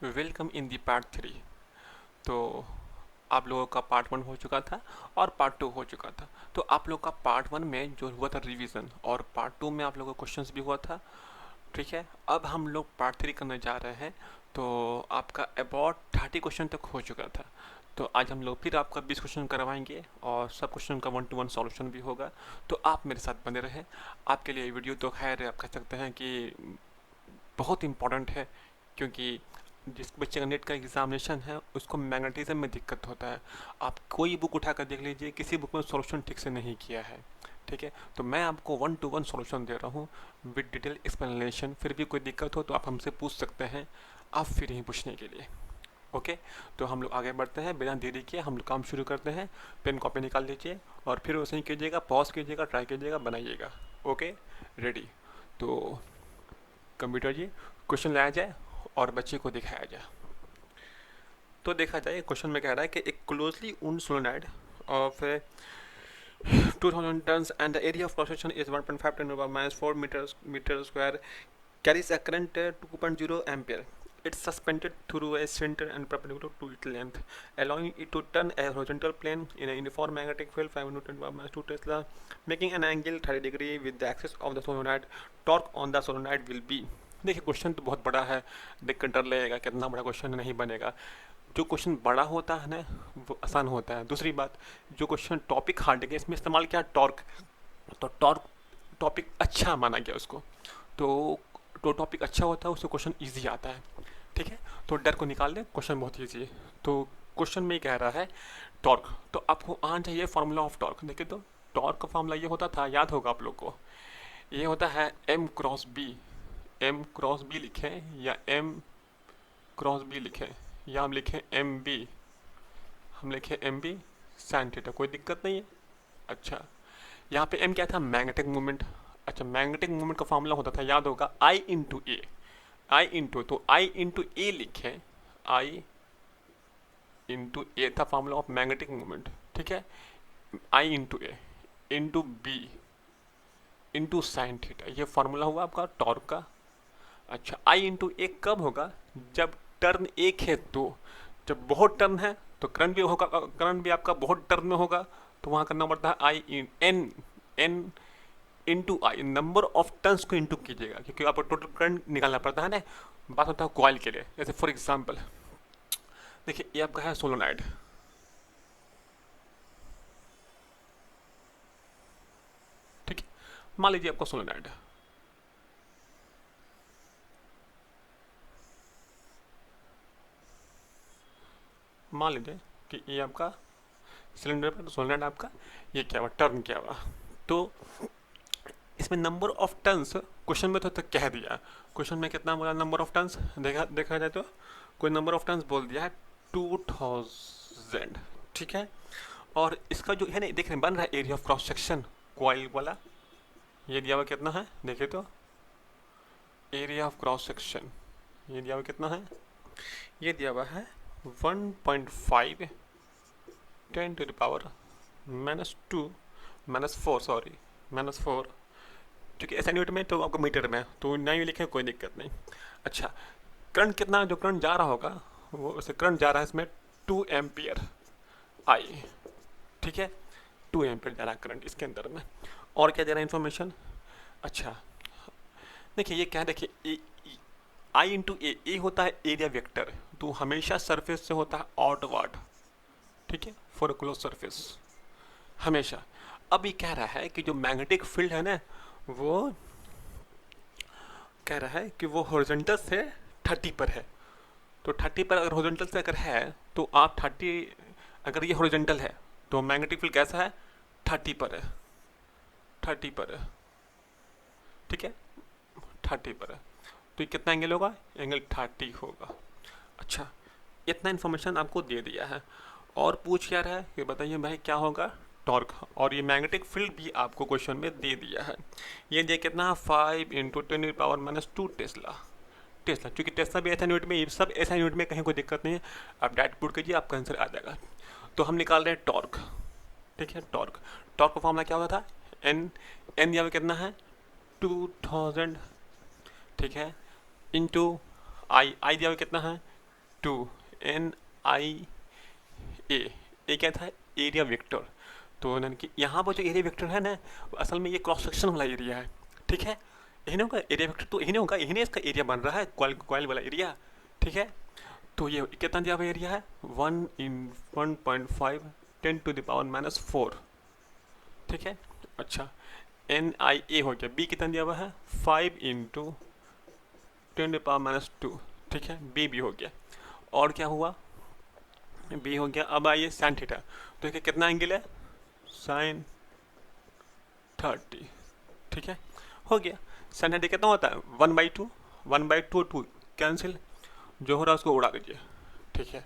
Welcome in the part 3। तो आप लोगों का पार्ट 1 हो चुका था और पार्ट 2 हो चुका था। तो आप लोगों का पार्ट 1 में जो हुआ था रिवीजन, और पार्ट 2 में आप लोगों का क्वेश्चंस भी हुआ था। ठीक है, अब हम लोग पार्ट 3 करने जा रहे हैं। तो आपका अबाउट 30 क्वेश्चन तक हो चुका था। तो आज हम लोग फिर आपका 20 क्वेश्चन करवाएंगे और सब क्वेश्चन का 1-to-1 सॉल्यूशन भी होगा। तो आप मेरे साथ बने रहें। आपके लिए वीडियो तो खैर आप कह सकते हैं कि बहुत इंपॉर्टेंट है, क्योंकि जिस बच्चे का नेट का एग्जामिनेशन है उसको मैग्नेटिज्म में दिक्कत होता है। आप कोई बुक उठा कर देख लीजिए, किसी बुक में सॉल्यूशन ठीक से नहीं किया है। ठीक है, तो मैं आपको 1-to-1 सॉल्यूशन दे रहा हूँ विद डिटेल एक्सप्लेनेशन। फिर भी कोई दिक्कत हो तो आप हमसे पूछ सकते हैं, आप फिर ही पूछने के लिए। ओके, तो हम लोग आगे बढ़ते हैं बिना देरी किए, हम लोग काम शुरू करते हैं। पेन कॉपी निकाल लीजिए और फिर वैसे ही कीजिएगा, पॉज कीजिएगा, ट्राई कीजिएगा, बनाइएगा। Okay, ready. तो कंप्यूटर जी, क्वेश्चन लाया जाए और बच्चे को दिखाया जाए। तो देखा जाए, क्वेश्चन में कह रहा है कि एक closely wound solenoid of 2000 tons and the area of cross section is 1.5 10 over minus 4 meter square carries a current 2.0 ampere. It's suspended through a cylinder and perpendicular to its length, allowing it to turn a horizontal plane in a uniform magnetic field 5 Newton per minus 2 Tesla, making an angle 30 degree with the axis of the solenoid. Torque on the solenoid will be। देखिए, question तो बहुत बड़ा है, देख कर डर लगेगा कितना बड़ा क्वेश्चन नहीं बनेगा। जो क्वेश्चन बड़ा होता है ना, वो आसान होता है। दूसरी बात, जो क्वेश्चन टॉपिक हार्ड है इसमें इस्तेमाल किया टॉर्क, तो टॉर्क टॉपिक अच्छा माना गया उसको। तो टॉपिक अच्छा होता है उससे क्वेश्चन ईजी आता है। ठीक है, तो डर को निकाल दें, क्वेश्चन बहुत ईजी है। तो क्वेश्चन में कह रहा है टॉर्क, तो आपको आना चाहिए फार्मूला ऑफ टॉर्क। देखिए, तो टॉर्क का फार्मूला ये होता था, याद होगा आप लोग को, ये होता है M cross B. M cross B लिखें या एम क्रॉस बी लिखें, या हम लिखें एम बी, हम लिखें एम बी साइन थीटा, कोई दिक्कत नहीं है। अच्छा, यहाँ पे एम क्या था, मैग्नेटिक मूवमेंट। अच्छा, मैग्नेटिक मूवमेंट का फॉर्मूला होता था, याद होगा, आई इंटू ए। आई इंटू, तो आई इंटू ए लिखें, आई इंटू ए था फॉर्मूला ऑफ मैग्नेटिक मूवमेंट। ठीक है, I into a into b into sine theta, ये फॉर्मूला हुआ आपका टॉर्क का। अच्छा, आई इंटू ए कब होगा, जब टर्न एक है तो। जब बहुत टर्न है तो करंट भी होगा, करंट भी आपका बहुत टर्न में होगा, तो वहाँ करना पड़ता है I in n, n into I, number of turns को इंटू कीजिएगा, क्योंकि आपको टोटल करंट निकालना पड़ता है ना। बात होता है कॉइल के लिए। जैसे फॉर एग्जांपल देखिए, ये आपका है सोलोनाइड। ठीक है, मान लीजिए आपका सोलोनाइड है। मान लीजिए कि ये आपका सिलेंडर पर सोलोनाइड आपका ये क्या हुआ, टर्न क्या हुआ। तो इसमें नंबर ऑफ टर्न्स क्वेश्चन में तो कह दिया, क्वेश्चन में कितना बोला नंबर ऑफ टर्न्स, देखा जाए तो कोई नंबर ऑफ टर्न्स बोल दिया है 2000। ठीक है, और इसका जो है ना, देख रहे हैं बन रहा है area of cross section coil वाला, ये दिया हुआ कितना है, देखिए तो एरिया ऑफ क्रॉस सेक्शन ये दिया हुआ कितना है, ये दिया हुआ है 1.5 10 to the power -2 -4, सॉरी -4, क्योंकि ऐसा यूनिट में तो आपको मीटर में, तो नहीं लिखे कोई दिक्कत नहीं। अच्छा, करंट कितना, जो करंट जा रहा होगा वो उसे करंट जा रहा है इसमें 2 एम्पियर आई। ठीक है, 2 एम्पियर जा रहा है करंट इसके अंदर में। और क्या दे रहा है इन्फॉर्मेशन। अच्छा, देखिए ये क्या है, देखिए आई इंटू ए होता है एरिया वेक्टर, तो हमेशा सरफेस से होता है आउटवर्ड। ठीक है, फॉर अ क्लोज सरफेस हमेशा। अब ये कह रहा है कि जो मैग्नेटिक फील्ड है ना, वो कह रहा है कि वो हॉरिजॉन्टल से 30 पर है। तो 30 पर अगर हॉरिजॉन्टल से अगर है तो आप 30, अगर ये हॉरिजॉन्टल है तो मैग्नेटिक फील्ड कैसा है, 30 पर है, 30 पर है। ठीक है, 30 पर है, तो ये कितना एंगल होगा, एंगल 30 होगा। अच्छा, इतना इन्फॉर्मेशन आपको दे दिया है, और पूछ क्या रहा है कि बताइए भाई क्या होगा, टॉर्क। और ये मैग्नेटिक फील्ड भी आपको क्वेश्चन में दे दिया है। ये दे कितना, 5 × 10⁻² टेस्ला। टेस्ला, क्योंकि टेस्ला भी ऐसा यूनिट में, ये सब ऐसा यूनिट में कहीं कोई दिक्कत नहीं है। आप डायरेक्ट पुट कीजिए, आपका आंसर आ जाएगा। तो हम निकाल रहे हैं टॉर्क। ठीक है, टॉर्क, टॉर्क का फॉर्मूला क्या होता था, एन, एन यहाँ पे कितना है 2000। ठीक है, इंटू आई, आई दिया हुआ कितना है टू एन आई ए क्या था, एरिया वेक्टर। तो यानी कि यहाँ पर जो एरिया वेक्टर है ना, असल में ये क्रॉस सेक्शन वाला एरिया है, ठीक है। यही नहीं होगा एरिया वेक्टर, तो यही नहीं होगा, यही नहीं इसका एरिया बन रहा है, कॉइल वाला एरिया, ठीक है। तो ये कितना दिया हुआ एरिया है, 1/1.5 10⁻⁻⁴, ठीक है। अच्छा, एन आई ए हो गया, बी कितना दिया हुआ है 5×10⁻², ठीक है, बी हो गया। और क्या हुआ, बी हो गया। अब आइए साइन थीटा, तो ये कितना एंगल है, साइन 30, ठीक है, हो गया। साइन थीटा कितना होता है 1/2, 1/2 कैंसिल, जो हो रहा है उसको उड़ा दीजिए, ठीक है।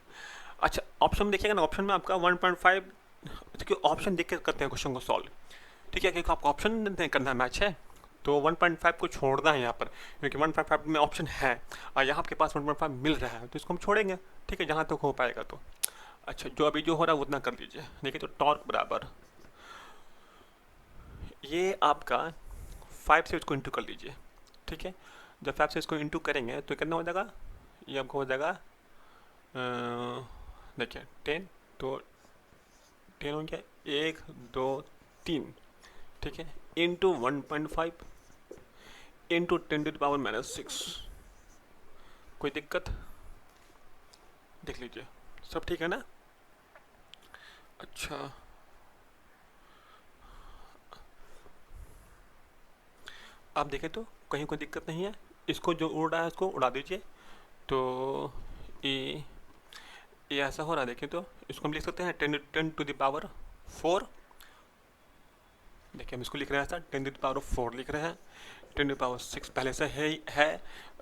अच्छा, ऑप्शन में देखिएगा ना, ऑप्शन में आपका 1.5, देखिए ऑप्शन देख के करते हैं क्वेश्चन को सॉल्व, ठीक है, क्योंकि आपको ऑप्शन नहीं करना मैच है, तो 1.5 को छोड़ना है यहाँ पर, क्योंकि 1.5 में ऑप्शन है और यहाँ आपके पास 1.5 मिल रहा है, तो इसको हम छोड़ेंगे, ठीक है, जहाँ तक हो पाएगा। तो अच्छा, जो अभी जो हो रहा है उतना कर लीजिए। देखिए, तो टॉर्क बराबर ये आपका 5 से इसको इंटू कर लीजिए, ठीक है। जब 5 से इसको इंटू करेंगे तो कितना हो जाएगा, ये आपको हो जाएगा देखिए 10, तो 10 हो गया, 1 2 3, ठीक है, इंटू 1.5 इंटू 10⁻⁻⁶। कोई दिक्कत, देख लीजिए, सब ठीक है ना। अच्छा, आप देखें तो कहीं कोई दिक्कत नहीं है, इसको जो उड़ रहा है उसको उड़ा दीजिए। तो ये ऐसा हो रहा है, देखें तो इसको हम लिख सकते हैं 10⁻⁴। देखिए, हम इसको लिख रहे हैं ऐसा, 10⁻⁴ लिख रहे हैं, 10⁻⁶ पहले से है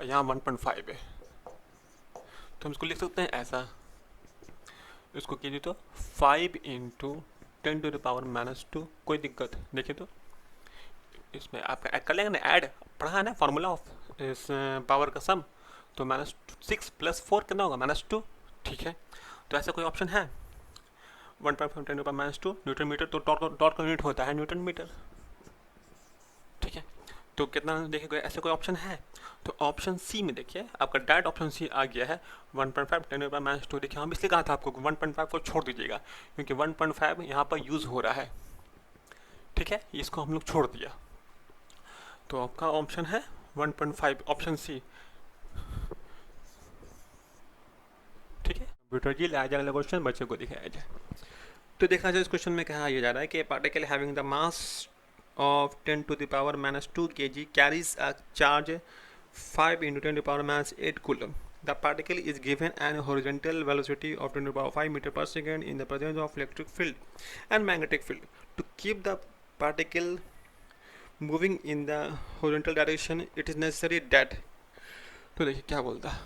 यहाँ 1.5 है, तो हम इसको लिख सकते हैं ऐसा। इसको कीजिए तो 5×10⁻⁻², कोई दिक्कत। देखिए तो इसमें आपका कर लेंगे ना, ऐड पढ़ा है ना फार्मूला ऑफ इस पावर का सम, तो -6 + 4 कितना होगा -2, ठीक है। तो ऐसा कोई ऑप्शन है 1.5 10⁻⁻², न्यूटन मीटर, तो टॉर्क का यूनिट होता है न्यूटन मीटर, ठीक है। तो कितना, देखिए ऐसे कोई ऑप्शन है, तो ऑप्शन सी में देखिए आपका डायरेक्ट ऑप्शन सी आ गया है 1.5 10⁻⁻²। देखिए, हम इसलिए कहा था आपको 1.5 को छोड़ दीजिएगा, क्योंकि 1.5 यहाँ पर यूज़ हो रहा है, ठीक है, इसको हम लोग छोड़ दिया। तो आपका ऑप्शन है 1.5, ऑप्शन सी, ठीक है। कंप्यूटर जी लाया जाए अगला क्वेश्चन, बच्चों को दिखाया जाए। तो देखा जाए, इस क्वेश्चन में कहा यह जा रहा है कि particle having the mass of 10⁻⁻² kg carries a charge 5×10⁻⁸ coulomb. The particle is given an horizontal velocity of 10⁵ meter per second in the presence of electric field and magnetic field. To keep the particle moving in the horizontal direction, it is necessary that, तो देखिए क्या बोलता है,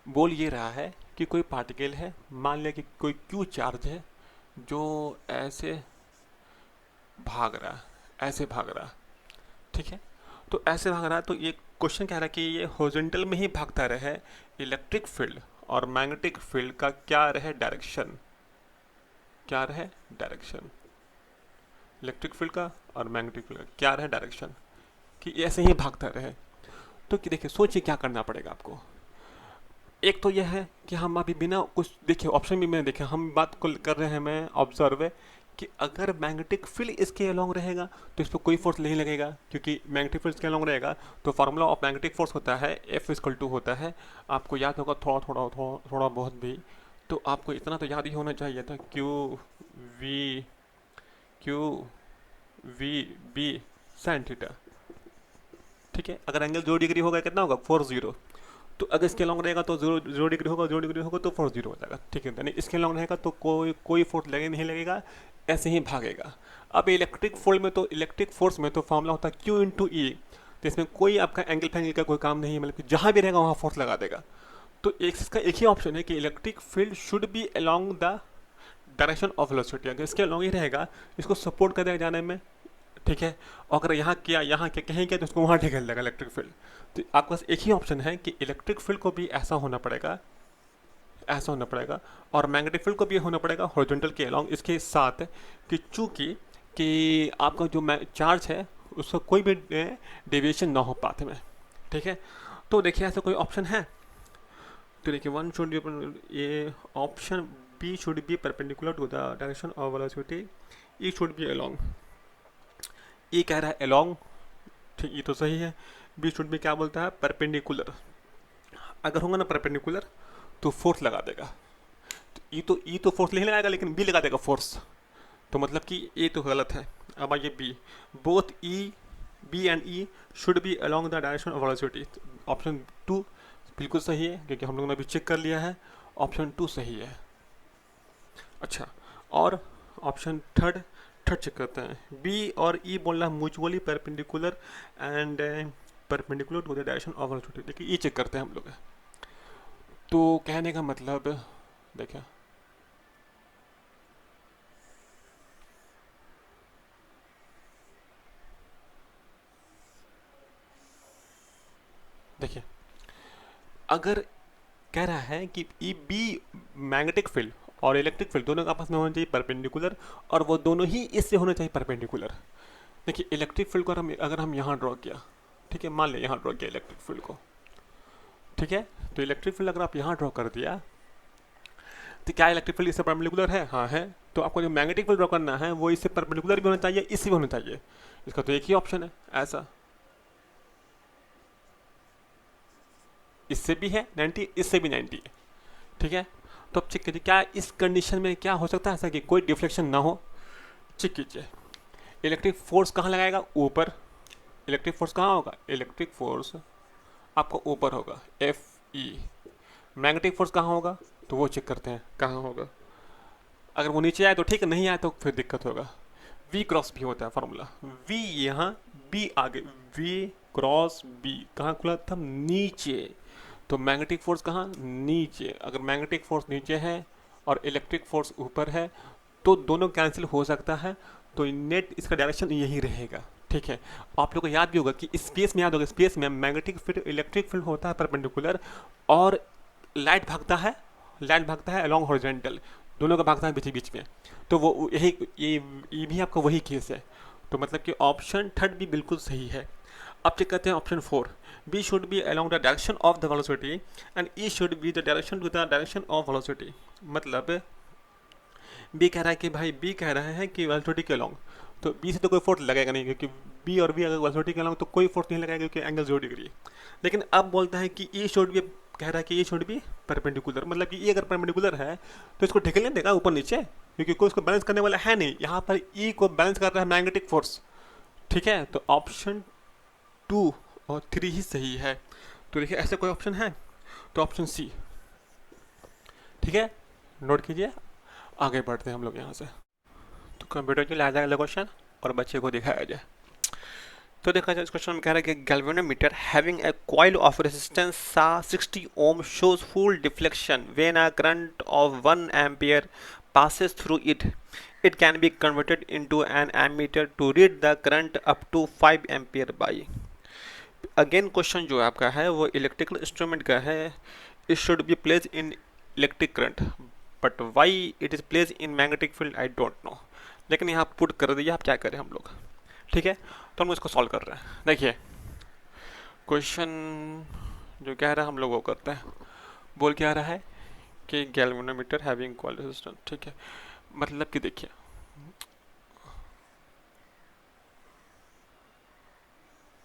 बोल ये रहा है कि कोई पार्टिकल है, मान लिया कि कोई क्यू चार्ज है जो ऐसे भाग रहा, ऐसे भाग रहा, ठीक है। तो ऐसे भाग रहा, तो ये क्वेश्चन कह रहा है कि ये हॉरिजॉन्टल में ही भागता रहे, इलेक्ट्रिक फील्ड और मैग्नेटिक फील्ड का क्या रहे डायरेक्शन, क्या रहे डायरेक्शन, इलेक्ट्रिक फील्ड का और मैग्नेटिक फील्ड का क्या रहे डायरेक्शन, कि ऐसे ही भागता रहे। तो कि देखिए, सोचिए क्या करना पड़ेगा आपको। एक तो यह है कि हम अभी बिना कुछ देखिए, ऑप्शन भी मैंने देखा, हम बात को कर रहे हैं, मैं ऑब्जर्व है कि अगर मैग्नेटिक फील्ड इसके अलोंग रहेगा तो इस पर कोई फोर्स नहीं लगेगा, क्योंकि मैग्नेटिक फील्ड इसके अलोंग रहेगा। तो फार्मूला ऑफ मैग्नेटिक फोर्स होता है F = होता है, आपको याद होगा थोड़ा बहुत भी, तो आपको इतना तो याद ही होना चाहिए था, QV sin थीटा, ठीक है। अगर एंगल 0 डिग्री होगा कितना होगा 40, तो अगर इसके लॉन्ग रहेगा तो 0 डिग्री होगा, 0 डिग्री होगा तो 40 हो जाएगा, ठीक है। यानी इसके लॉन्ग रहेगा तो कोई फोर्स नहीं लगेगा, ऐसे ही भागेगा। अब इलेक्ट्रिक फोर्स में तो फॉर्मूला होता है Q×E, तो इसमें कोई आपका एंगल फैंगल का कोई काम नहीं है, मतलब कि जहाँ भी रहेगा वहाँ फोर्स लगा देगा। तो इसका एक ही ऑप्शन है कि electric field should be along the direction of velocity, अगर इसके अलोंग ही रहेगा इसको सपोर्ट कर देगा जाने में, ठीक है। और अगर यहाँ कहीं किया तो उसको वहाँ ढकेल देगा इलेक्ट्रिक फील्ड। तो आपके पास एक ही ऑप्शन है कि इलेक्ट्रिक फील्ड को भी ऐसा होना पड़ेगा, ऐसा होना पड़ेगा, और मैग्नेटिक फील्ड को भी होना पड़ेगा हॉरिजॉन्टल के अलोंग, इसके साथ कि चूँकि कि आपका जो चार्ज है उसका कोई भी डेविएशन ना हो पाथ में, ठीक है। तो देखिए ऐसा कोई ऑप्शन है, तो तो देखिए वन शुड ये option B should be perpendicular to the direction of velocity, E should be along. E कह रहा है अलोंग, ठीक, ये तो सही है। बी शुड बी क्या बोलता है, परपेंडिकुलर। अगर होगा ना परपेंडिकुलर तो फोर्स लगा देगा, तो ई तो फोर्स नहीं लगाएगा लेकिन बी लगा देगा फोर्स, तो मतलब कि ए तो गलत है। अब आइए B, both E B and E should be along the direction of velocity. Option two बिल्कुल सही है क्योंकि हम लोगों ने अभी चेक कर लिया है, ऑप्शन टू सही है। अच्छा, और ऑप्शन थर्ड थर्ड चेक करते हैं। बी और ई बोल रहा है mutually perpendicular and perpendicular to the direction of velocity, देखिए ये चेक करते हैं हम लोग। तो कहने का मतलब देखिए, देखिए अगर कह रहा है कि ई बी मैग्नेटिक फील्ड और इलेक्ट्रिक फील्ड दोनों का आपस में होना चाहिए परपेंडिकुलर, और वो दोनों ही इससे होना चाहिए परपेंडिकुलर। देखिए इलेक्ट्रिक फील्ड को अगर हम यहाँ ड्रॉ किया, ठीक है, मान लिया यहाँ ड्रॉ किया इलेक्ट्रिक फील्ड को, ठीक है, तो इलेक्ट्रिक फील्ड अगर आप यहाँ ड्रॉ कर दिया तो क्या इलेक्ट्रिक फील्ड इससे परपेंडिकुलर है, हाँ है। तो आपको जो मैग्नेटिक फील्ड ड्रॉ करना है वो इससे परपेंडिकुलर भी होना चाहिए, इससे भी होना चाहिए। इसका तो एक ही ऑप्शन है ऐसा, इससे भी है 90, इससे भी 90 है, ठीक है। तो अब चेक कीजिए क्या इस कंडीशन में क्या हो सकता है ऐसा कि कोई डिफ्लेक्शन ना हो। चेक कीजिए, इलेक्ट्रिक फोर्स कहाँ लगाएगा, ऊपर। इलेक्ट्रिक फोर्स कहाँ होगा, इलेक्ट्रिक फोर्स आपको ऊपर होगा, एफ ई। मैग्नेटिक फोर्स कहाँ होगा, तो वो चेक करते हैं कहाँ होगा। अगर वो नीचे आए तो ठीक है, नहीं आए तो फिर दिक्कत होगा। वी क्रॉस बी होता है फॉर्मूला, वी यहाँ, बी आगे, वी क्रॉस बी कहाँ खुला था, नीचे। तो मैग्नेटिक फोर्स कहाँ, नीचे। अगर मैग्नेटिक फोर्स नीचे है और इलेक्ट्रिक फोर्स ऊपर है तो दोनों कैंसिल हो सकता है, तो नेट इसका डायरेक्शन यही रहेगा, ठीक है। आप लोग को याद भी होगा कि स्पेस में, याद होगा स्पेस में मैग्नेटिक फील्ड इलेक्ट्रिक फील्ड होता है परपेंडिकुलर, और लाइट भागता है अलॉन्ग हॉरिजॉन्टल, दोनों का भागता है बीच बीच में। तो वो यही ये भी आपका वही केस है, तो मतलब कि ऑप्शन थर्ड भी बिल्कुल सही है। अब चेक करते हैं option four, B should be along the direction of the velocity and E should be the direction to the direction of velocity. मतलब बी कह रहा है कि भाई, बी कह रहे हैं कि वेलोसिटी के अलॉन्ग, तो बी से तो कोई फोर्स लगेगा नहीं क्योंकि बी और बी अगर वेलोसिटी के अलॉन्ग तो कोई फोर्स नहीं लगाएगा क्योंकि एंगल 0 डिग्री। लेकिन अब बोलता है कि ई शुड बी, कह रहा है कि ये शुड बी परपेंडिकुलर, मतलब कि ये अगर परपेंडिकुलर है तो इसको ढकेलने देगा ऊपर नीचे, क्योंकि कोई इसको बैलेंस करने वाला है नहीं। यहाँ पर ई को बैलेंस कर रहा है मैग्नेटिक फोर्स, ठीक है। तो ऑप्शन टू और थ्री ही सही है। तो देखिए ऐसा कोई ऑप्शन है तो ऑप्शन सी, ठीक है, नोट कीजिए। आगे बढ़ते हैं हम लोग यहाँ से, तो कंप्यूटर के लिए आ जाएगा क्वेश्चन और बच्चे को दिखाया जाए। तो देखा जाए इस क्वेश्चन में कह रहा है कि galvanometer having a coil of resistance सा 60 ohm shows full deflection when a current of 1 ampere passes through it. It can be converted into an ammeter to read the current up to 5 ampere by. Again question जो आपका है वो electrical instrument का है। It should be place in electric current, but why it is place in magnetic field I don't know. लेकिन यहाँ put कर दिया, आप क्या करें हम लोग, ठीक है। तो हम इसको सॉल्व कर रहे हैं। देखिए क्वेश्चन जो कह रहा है हम लोग वो करते हैं। बोल क्या रहा है कि गैल्वेनोमीटर हैविंग कॉइल रेजिस्टेंस, ठीक है। मतलब कि देखिए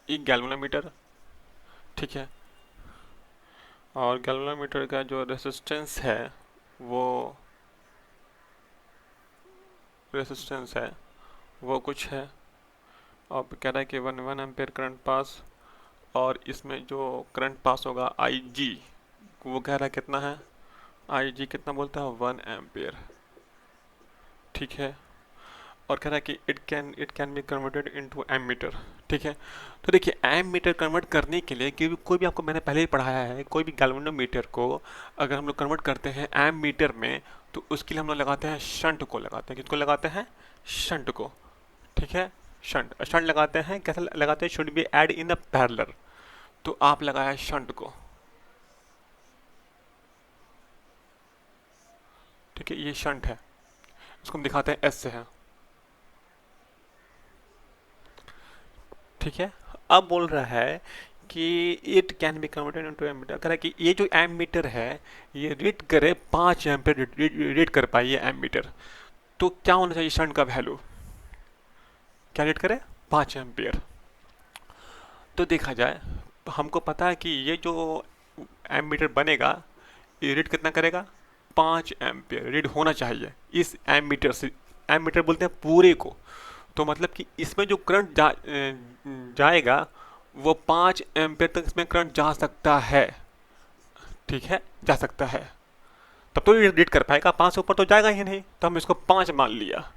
एक गैल्वेनोमीटर, ठीक है, और गैल्वेनोमीटर का जो रेजिस्टेंस है वो वो कुछ है। अब कह रहा है कि 1 एम्पेयर करंट पास, और इसमें जो करंट पास होगा आई जी, वो कह रहा है कितना है, आई जी कितना बोलता है 1 एम्पेयर, ठीक है। और कह रहा है कि it can be converted into ammeter, ठीक है। तो देखिए एमीटर कन्वर्ट करने के लिए, क्योंकि कोई भी आपको मैंने पहले ही पढ़ाया है, कोई भी गैल्वेनोमीटर को अगर हम लोग कन्वर्ट करते हैं एमीटर में तो उसके लिए हम लोग लगाते हैं शंट को, लगाते हैं किसको, लगाते हैं शंट को, ठीक है। शंट लगाते हैं, कैसे लगाते हैं, should be add in the parallel, तो आप लगाया शंट को, ठीक है, ये शंट है, इसको हम दिखाते हैं एस से है, ठीक है। अब बोल रहा है कि it can be converted into ammeter, कह रहा है कि ये जो एमीटर है ये रीड करे 5 एम्पियर रीड कर पाए ये एमीटर, तो क्या होना चाहिए शंट का वैल्यू, क्या रीड करे 5 एम्पियर। तो देखा जाए हमको पता है कि ये जो एमीटर बनेगा ये रीड कितना करेगा, 5 एम्पियर रीड होना चाहिए इस एमीटर से। एमीटर बोलते हैं पूरे को, तो मतलब कि इसमें जो करंट जाएगा वो 5 एम्पियर तक इसमें करंट जा सकता है, ठीक है, जा सकता है, तब तो रीड कर पाएगा, 5 से ऊपर तो जाएगा ही नहीं, तो हम इसको 5 मान लिया,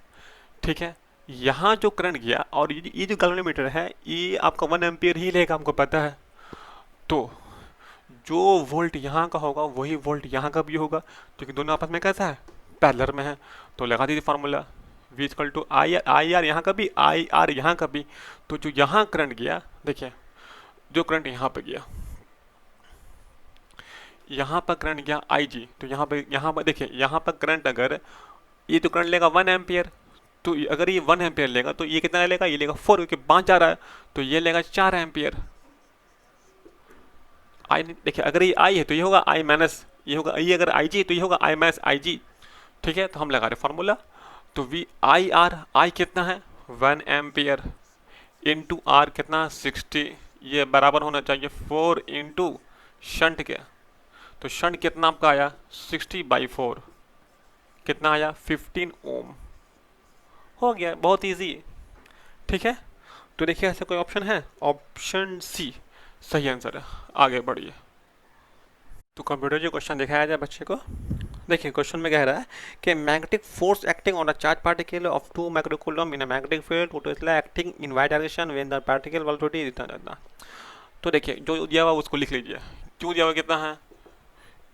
ठीक है। यहाँ जो करंट गया और ये जो गैल्वेनोमीटर है ये आपका 1 एम्पियर ही लेगा, हमको पता है। तो जो वोल्ट यहाँ का होगा वही वोल्ट यहाँ का भी होगा, क्योंकि दोनों आपस में कैसा है, पैरेलल में है। तो लगा दीजिए formula V equal to I R यहाँ का भी, आई आर यहाँ का भी। तो जो यहाँ करंट गया, देखिए जो करंट यहाँ पे गया, यहाँ पर करंट गया आई जी, तो यहाँ पर देखिए यहाँ पर करंट अगर ये तो करंट लेगा 1 एम्पियर, तो अगर ये 1 एम्पियर लेगा तो ये कितना लेगा, ये लेगा 4, क्योंकि 5 जा रहा है, तो ये लेगा 4 एम्पियर। आई देखिए अगर ये आई है तो ये होगा आई माइनस, ये होगा ये अगर आई जी तो ये होगा आई माइनस आई जी, ठीक है। तो हम लगा रहे फार्मूला, तो वी आई आर, आई कितना है 1 एम्पियर इंटू आर कितना 60, ये बराबर होना चाहिए 4 इंटू शंट के, तो शंट कितना आपका आया 60/4, कितना आया 15 ओम, हो गया, बहुत इजी, ठीक है। तो देखिए ऐसा कोई ऑप्शन है, ऑप्शन सी सही आंसर है। आगे बढ़िए। तो कंप्यूटर जो क्वेश्चन दिखाया जाए बच्चे को, देखिए क्वेश्चन में कह रहा है कि magnetic force acting on a charge particle of 2 microcoulomb in a magnetic field total acting in Y direction when the particle velocity इतना इतना। तो देखिए जो दिया हुआ उसको लिख लीजिए, क्यों दिया हुआ कितना है,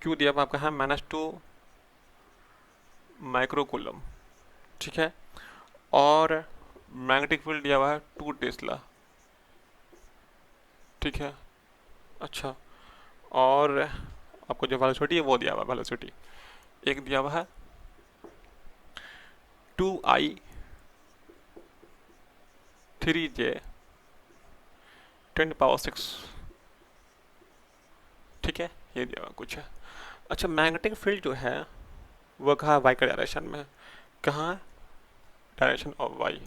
क्यों दिया हुआ आपका है -2 माइक्रोकूलम, ठीक है, और मैग्नेटिक फील्ड दिया हुआ है 2 टेस्ला, ठीक है। अच्छा, और आपको जो वेलोसिटी है वो दिया हुआ, वेलोसिटी एक दिया हुआ है 2I 3J 10⁻⁶, ठीक है, ये दिया हुआ कुछ है। अच्छा, मैग्नेटिक फील्ड जो है वो कहाँ वाई का डायरेक्शन में है, कहाँ डायरेक्शन ऑफ वाई,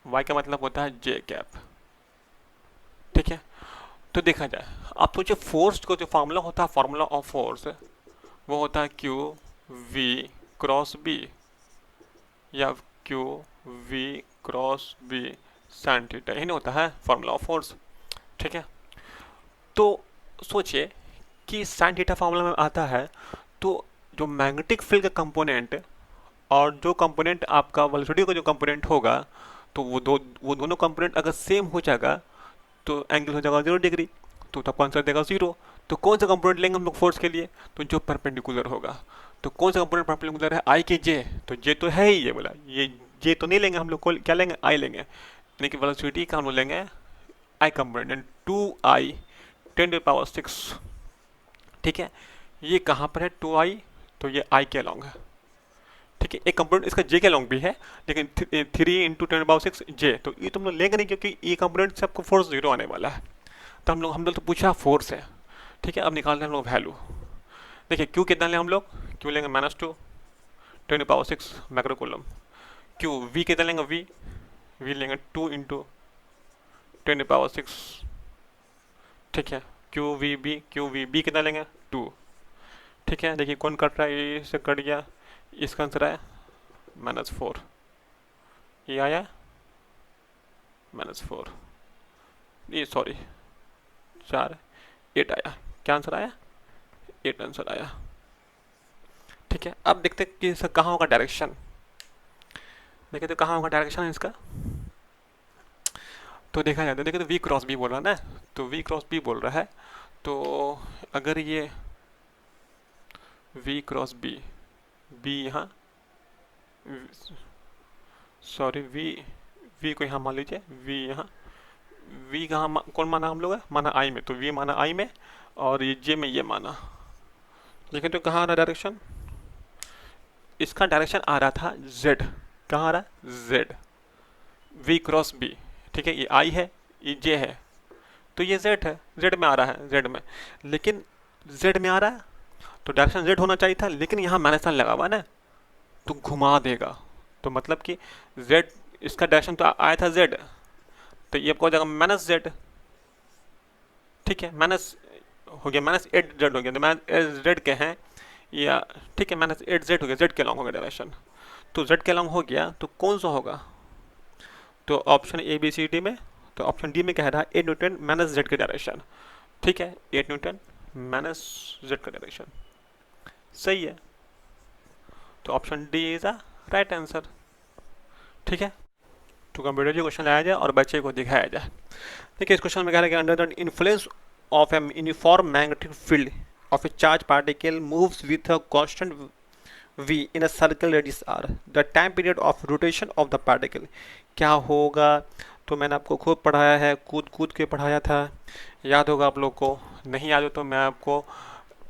वाई का मतलब होता है जे कैप, ठीक है। तो देखा जाए आप सोचिए फोर्स को जो फार्मूला होता है, फार्मूला ऑफ फोर्स वो होता है क्यू वी क्रॉस बी या Q V cross B sine theta, यही नहीं होता है फार्मूला ऑफ फोर्स, ठीक है। तो सोचिए कि साइन थीटा फार्मूला में आता है, तो जो मैग्नेटिक फील्ड का कंपोनेंट और जो कंपोनेंट आपका वेलोसिटी का जो कंपोनेंट होगा, तो वो दोनों कंपोनेंट अगर सेम हो जाएगा तो एंगल हो जाएगा 0 डिग्री, तो तब आंसर देगा 0। तो कौन सा कंपोनेंट लेंगे हम लोग फोर्स के लिए, तो जो परपेंडिकुलर होगा। तो कौन सा कंपोनेंट परपेंडिकुलर है, आई के जे, तो जे तो है ही, ये बोला ये जे तो नहीं लेंगे हम लोग, क्या लेंगे, आई लेंगे, यानी कि वेलोसिटी का हम लोग लेंगे आई कंपोनेंट 2I 10⁻⁶, ठीक है। ये कहाँ पर है 2I, तो ये आई के अलॉन्ग है, ठीक है। एक कंपोनेंट इसका जे के अलॉन्ग भी है, लेकिन 3 इंटू 10⁻⁶ जे, तो ये तुम लोग लेंगे नहीं क्योंकि ये कंपोनेंट से आपको फोर्स 0 आने वाला है। तो हम लोग तो पूछा फोर्स है, ठीक है। अब निकालते हैं हम लोग वैल्यू, देखिए क्यू कितना लें हम लोग, क्यू लेंगे -2 10⁻⁶ माइक्रोकूलम, क्यू वी कितना लेंगे, वी लेंगे 2 इंटू 10⁻⁶, ठीक है। क्यू वी बी कितना लेंगे 2, ठीक है। देखिए कौन कट रहा है, ये से कट गया, इसका आंसर आया -4, ये आया -4, ये सॉरी 4 8 आया, क्या आंसर आया 8 आंसर आया, ठीक है। अब देखते हैं कि इसका कहाँ होगा डायरेक्शन, देखिए तो कहाँ होगा डायरेक्शन इसका, तो देखा जाता है, देखिए तो वी क्रॉस बी बोल रहा है ना, तो वी क्रॉस बी बोल रहा है, तो अगर ये वी क्रॉस बी, बी यहाँ सॉरी वी को यहाँ मान लीजिए, वी यहाँ, वी कहाँ कौन माना हम लोग है, माना आई में, तो वी माना आई में और ये जे में ये माना, लेकिन तो कहाँ आ रहा डायरेक्शन, इसका डायरेक्शन आ रहा था जेड, कहाँ आ रहा है जेड, वी क्रॉस बी, ठीक है। ये आई है, ये जे है, तो ये जेड है, जेड में आ रहा है, जेड में, लेकिन जेड में आ रहा है तो डायरेक्शन जेड होना चाहिए था, लेकिन यहाँ माइनस साइन लगा हुआ है ना, तो घुमा देगा। तो मतलब कि जेड, इसका डायरेक्शन तो आया था जेड, तो ये आपको हो जाएगा माइनस जेड। ठीक है, माइनस हो गया, माइनस एट जेड हो गया, तो माइनस जेड के हैं या, ठीक है, माइनस एट जेड हो गया, जेड के लॉन्ग हो गया डायरेक्शन। तो जेड के लॉन्ग हो गया तो कौन सा होगा, तो option A B C D में, तो ऑप्शन डी में कह रहा है 8 न्यूटन माइनस जेड के डायरेक्शन। ठीक है, 8 न्यूटन माइनस जेड का डायरेक्शन सही है, तो option D is a right answer. ठीक है, तो कंप्यूटर जी क्वेश्चन लाया जाए और बच्चे को दिखाया जाए। देखिए इस क्वेश्चन में कह रहा है कि under the influence of a uniform magnetic field of a charged particle moves with a constant v in a circle radius r, the time period of rotation of the particle क्या होगा। तो मैंने आपको खूब पढ़ाया है, कूद कूद के पढ़ाया था, याद होगा आप लोग को, नहीं याद हो तो मैं आपको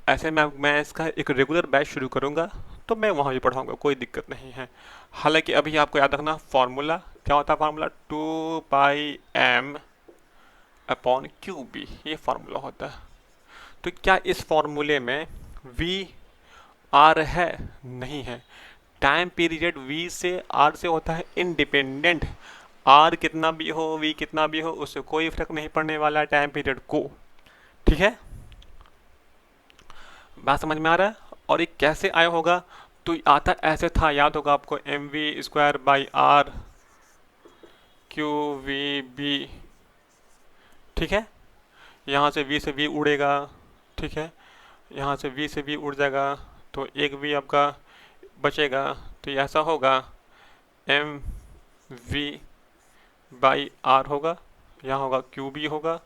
ऐसे मैं इसका एक रेगुलर बैच शुरू करूँगा, तो मैं वहाँ भी पढ़ाऊँगा, कोई दिक्कत नहीं है। हालांकि अभी आपको याद रखना फार्मूला क्या होता है, formula 2πm upon Q B, ये फार्मूला होता है। तो क्या इस फॉर्मूले में वी आर है, नहीं है। टाइम पीरियड वी से आर से होता है इंडिपेंडेंट, आर कितना भी हो वी कितना भी हो उससे कोई फर्क नहीं पड़ने वाला है टाइम पीरियड को। ठीक है, बात समझ में आ रहा है। और ये कैसे आया होगा, तो आता ऐसे था, याद होगा आपको, M V square by R Q V B. ठीक है, यहाँ से वी से वी उड़ेगा, ठीक है, यहाँ से v से v उड़ जाएगा, तो एक v आपका बचेगा, तो ये ऐसा होगा एम वी बाई आर होगा, यहाँ होगा क्यू बी होगा।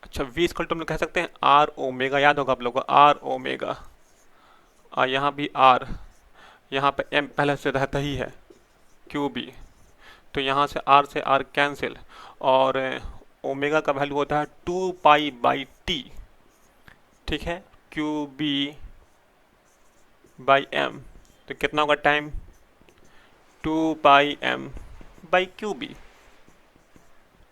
अच्छा, v इसको तो हम लोग कह सकते हैं आर ओमेगा, याद होगा आप लोगों को आर ओमेगा, और यहाँ भी आर, यहाँ पे m पहले से रहता ही है, क्यू बी, तो यहाँ से आर कैंसिल, और ओमेगा का वैल्यू होता है 2π/t। ठीक है, क्यू बी बाई एम, तो कितना होगा टाइम, 2πm/क्यू बी।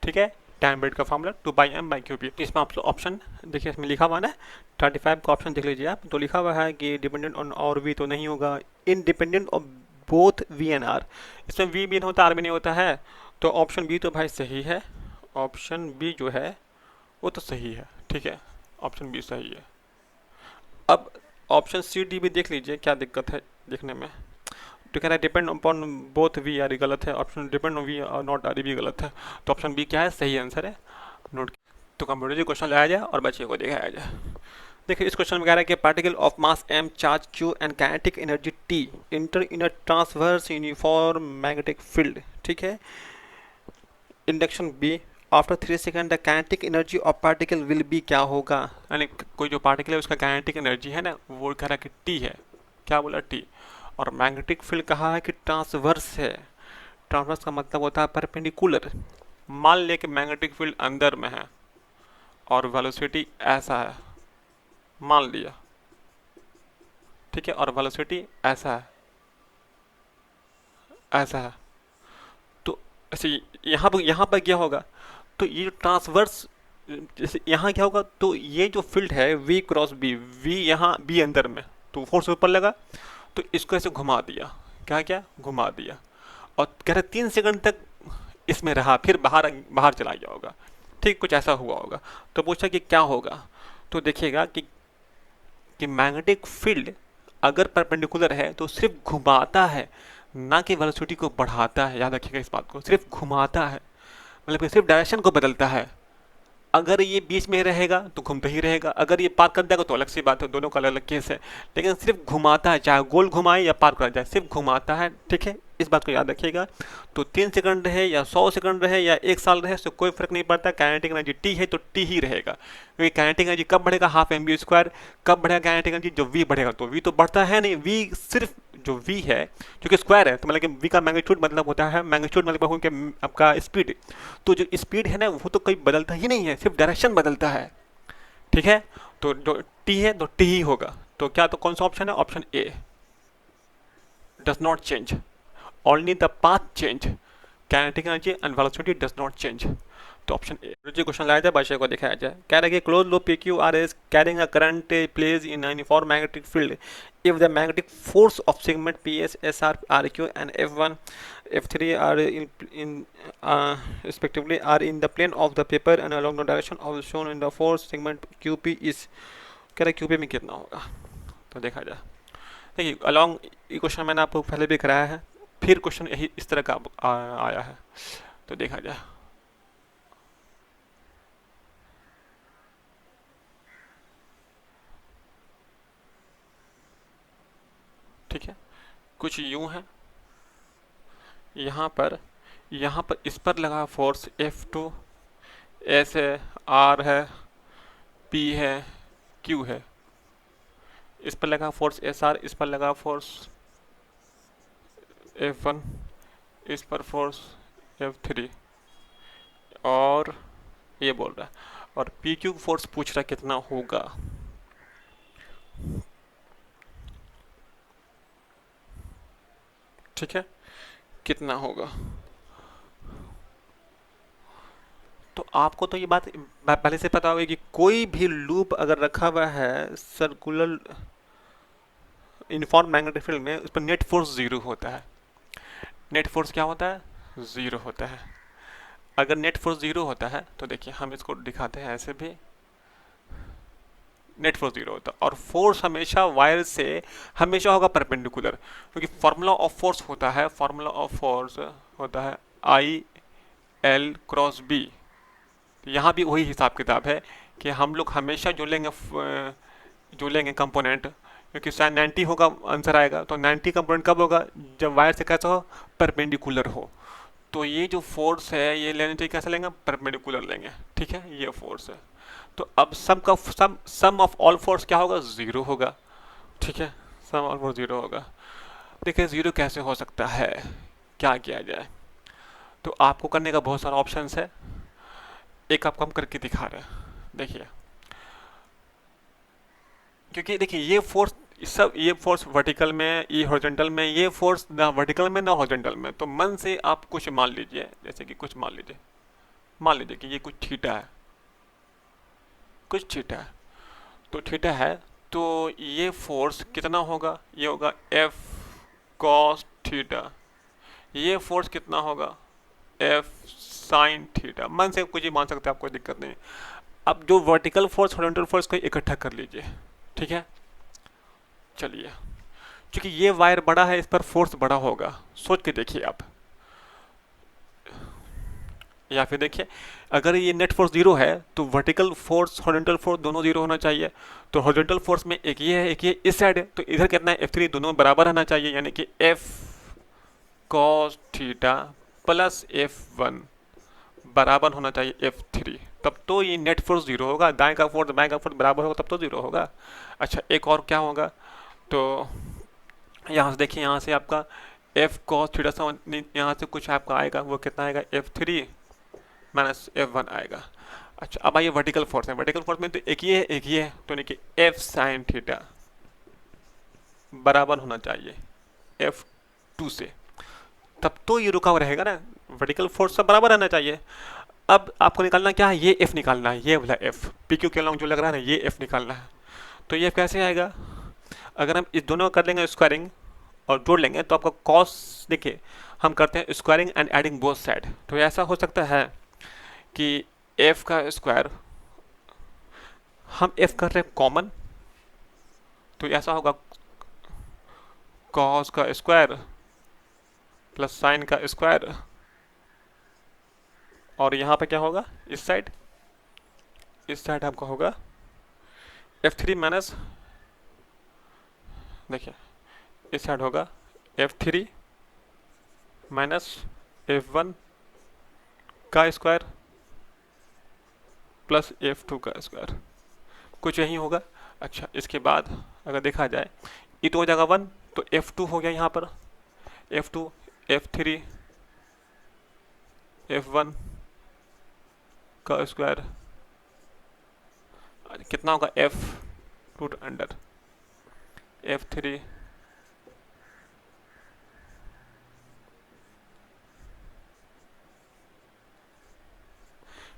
ठीक है, टाइम पीरियड का फॉर्मूला 2πm/क्यू बी। इसमें आप ऑप्शन देखिए, इसमें लिखा हुआ ना 35 का ऑप्शन देख लीजिए आप, तो लिखा हुआ है कि डिपेंडेंट ऑन और वी, तो नहीं होगा, independent of both V and R, इसमें वी भी नहीं होता आर भी नहीं होता है, तो ऑप्शन बी तो भाई सही है, ऑप्शन बी जो है वो तो सही है। ठीक है, ऑप्शन बी सही है। अब ऑप्शन सी डी भी देख लीजिए, क्या दिक्कत है देखने में, तो कह रहा है depend upon both V R, गलत है, ऑप्शन डिपेंड ऑन वी और नॉट आर भी गलत है, तो ऑप्शन बी क्या है, सही आंसर है, नोट। तो कंप्यूटर जी क्वेश्चन लाया जाए और बच्चे को दिखाया जाए। देखिए इस क्वेश्चन में कह रहा है कि particle of mass m, charge q and kinetic energy t enter in a transverse uniform magnetic field. ठीक है, induction B, after 3 second the kinetic energy of particle will be, क्या होगा, यानी कोई जो पार्टिकल है उसका काइनेटिक एनर्जी है ना, वो कह रहा है कि टी है, क्या बोला टी, और मैग्नेटिक फील्ड कहा है कि ट्रांसवर्स है, ट्रांसवर्स का मतलब होता है परपेंडिकुलर। मान ले कि मैग्नेटिक फील्ड अंदर में है और वेलोसिटी ऐसा है, मान लिया, ठीक है, और वेलोसिटी ऐसा है, ऐसा है, तो ऐसे यहाँ पर क्या होगा, तो ये ट्रांसवर्स, जैसे यहाँ क्या होगा, तो ये जो फील्ड है v क्रॉस बी, v यहाँ b अंदर में, तो फोर्स ऊपर लगा, तो इसको ऐसे घुमा दिया, क्या घुमा दिया, और कह रहे 3 सेकंड तक इसमें रहा, फिर बाहर चला गया होगा। ठीक, कुछ ऐसा हुआ होगा, तो पूछा कि क्या होगा, तो देखिएगा कि मैग्नेटिक फील्ड अगर परपेंडिकुलर है तो सिर्फ घुमाता है, ना कि वेलोसिटी को बढ़ाता है, याद रखिएगा इस बात को, सिर्फ घुमाता है, मतलब कि सिर्फ डायरेक्शन को बदलता है। अगर ये बीच में रहेगा तो घूमता ही रहेगा, अगर ये पार कर जाएगा तो अलग सी बात है, दोनों का अलग अलग केस है, लेकिन सिर्फ घुमाता है, चाहे गोल घुमाए या पार कर जाए, सिर्फ घुमाता है। ठीक है, इस बात को याद रखिएगा। तो 3 सेकंड रहे या 100 सेकंड रहे या 1 साल रहे, उससे कोई फर्क नहीं पड़ता, काइनेटिक एनर्जी टी है तो टी ही रहेगा, क्योंकि काइनेटिक एनर्जी कब बढ़ेगा, हाफ एम बी स्क्वायर, कब बढ़ेगा काइनेटिक एनर्जी, जो वी बढ़ेगा, तो वी तो बढ़ता है नहीं, वी सिर्फ जो v है क्योंकि स्क्वायर है, तो मतलब कि v का मैग्नीट्यूड मतलब होता है, मैग्नीट्यूड मतलब कि आपका स्पीड, तो जो स्पीड है ना वो तो कोई बदलता ही नहीं है, सिर्फ डायरेक्शन बदलता है। ठीक है, तो जो t है तो t ही होगा, तो क्या, तो कौन सा ऑप्शन है, option A, does not change, only the path change. Kinetic energy and velocity does not change. तो ऑप्शन ए जो क्वेश्चन लाया जाए भाषा को दिखाया जाए, कह रहा है कि closed loop P Q R S carrying a current placed in uniform magnetic field if the magnetic force of segment PS, SR, RQ and F1, F3 are in respectively are in the plane of the paper and along the direction of shown in the force segment QP is, कह रहे QP में कितना होगा। तो देखा जाए, देखिए along ये क्वेश्चन मैंने आपको पहले भी कराया है, फिर क्वेश्चन यही इस तरह का आया है। तो देखा जाए, ठीक है, कुछ यूं है, यहाँ पर इस पर लगा फोर्स F2, S है, R है, P है, Q है, इस पर लगा फोर्स SR, इस पर लगा फोर्स F1, इस पर फोर्स F3, और ये बोल रहा है, और PQ फोर्स पूछ रहा कितना होगा। ठीक है, कितना होगा। तो आपको तो ये बात पहले से पता होगी कि कोई भी लूप अगर रखा हुआ है सर्कुलर यूनिफॉर्म मैग्नेटिक फील्ड में, उस पर नेट फोर्स जीरो होता है। नेट फोर्स क्या होता है, जीरो होता है। अगर नेट फोर्स जीरो होता है तो देखिए हम इसको दिखाते हैं ऐसे भी, नेट फोर्स जीरो होता है, और फोर्स हमेशा वायर से हमेशा होगा परपेंडिकुलर, क्योंकि फॉर्मूला ऑफ फोर्स होता है, फॉर्मूला ऑफ फोर्स होता है आई एल क्रॉस बी। यहाँ भी वही हिसाब किताब है कि हम लोग हमेशा जो लेंगे कंपोनेंट, क्योंकि शायद 90 होगा आंसर आएगा, तो 90 कंपोनेंट कब होगा, जब वायर से कैसा हो, परपेंडिकुलर हो। तो ये जो फोर्स है ये लेने चाहिए, कैसे लेंगे, परपेंडिकुलर लेंगे। ठीक है, ये फोर्स है। तो अब सम ऑफ ऑल फोर्स क्या होगा, जीरो होगा। ठीक है, सम ऑल फोर्स जीरो होगा। देखिए जीरो कैसे हो सकता है, क्या किया जाए। तो आपको करने का बहुत सारा ऑप्शन है, एक आपको हम करके दिखा रहे हैं। देखिए, क्योंकि देखिए ये फोर्स सब, ये फोर्स वर्टिकल में, ये हॉरिजॉन्टल में, ये फोर्स ना वर्टिकल में ना हॉरिजॉन्टल में। तो मन से आप कुछ मान लीजिए, जैसे कि कुछ मान लीजिए कि ये कुछ थीटा है, कुछ थीटा है। तो थीटा है, तो ये फोर्स कितना होगा, ये होगा एफ कॉस थीटा। ये फोर्स कितना होगा, एफ साइन थीटा। मन से कुछ ही मान सकते हैं आप, कोई दिक्कत नहीं। अब जो वर्टिकल फोर्स हॉरिजॉन्टल फोर्स को इकट्ठा कर लीजिए। ठीक है, चलिए, क्योंकि ये वायर बड़ा है, इस पर फोर्स बड़ा होगा, सोच के देखिए आप। या फिर देखिए, अगर ये नेट फोर्स जीरो है तो वर्टिकल फोर्स हॉरिजॉन्टल फोर्स दोनों जीरो होना चाहिए। तो हॉरिजॉन्टल फोर्स में एक ये है, एक ये इस साइड है, तो इधर कितना है, F3, दोनों बराबर रहना चाहिए, यानी कि F cos theta plus F1 बराबर होना चाहिए F3। तब तो ये नेट फोर्स जीरो होगा, दाएं का फोर्स बाएं का फोर्स बराबर होगा, तब तो जीरो होगा। अच्छा, एक और क्या होगा, तो यहाँ से देखिए, यहाँ से आपका F cos थीटा से यहाँ से कुछ आपका आएगा, वो कितना आएगा, F3 माइनस F1 आएगा। अच्छा, अब आइए वर्टिकल फोर्स है, वर्टिकल फोर्स में तो एक ये है, एक ये है, तो यानी कि F साइन थीटा बराबर होना चाहिए F2 से, तब तो ये रुका हुआ रहेगा ना। वर्टिकल फोर्स सब बराबर रहना चाहिए। अब आपको निकालना क्या है, ये F निकालना है, ये वाला F पी क्यू के अलॉन्ग जो लग रहा है ना, ये F निकालना है। तो ये कैसे आएगा, अगर हम इस दोनों कर लेंगे स्क्वायरिंग और जोड़ लेंगे, तो आपका कॉस, देखिए हम करते हैं squaring and adding both side. तो ऐसा हो सकता है कि F का स्क्वायर, हम F कर रहे हैं कॉमन, तो ऐसा होगा कॉस का स्क्वायर प्लस साइन का स्क्वायर, और यहाँ पे क्या होगा, इस साइड आपका होगा F3 माइनस, देखिए इस साइड होगा F3 माइनस F1 का स्क्वायर प्लस F2 का स्क्वायर, कुछ यही होगा। अच्छा, इसके बाद अगर देखा जाए, ये तो हो जाएगा 1, तो F2 हो गया यहाँ पर, F2 F3 F1 का स्क्वायर कितना होगा, F रूट अंडर F3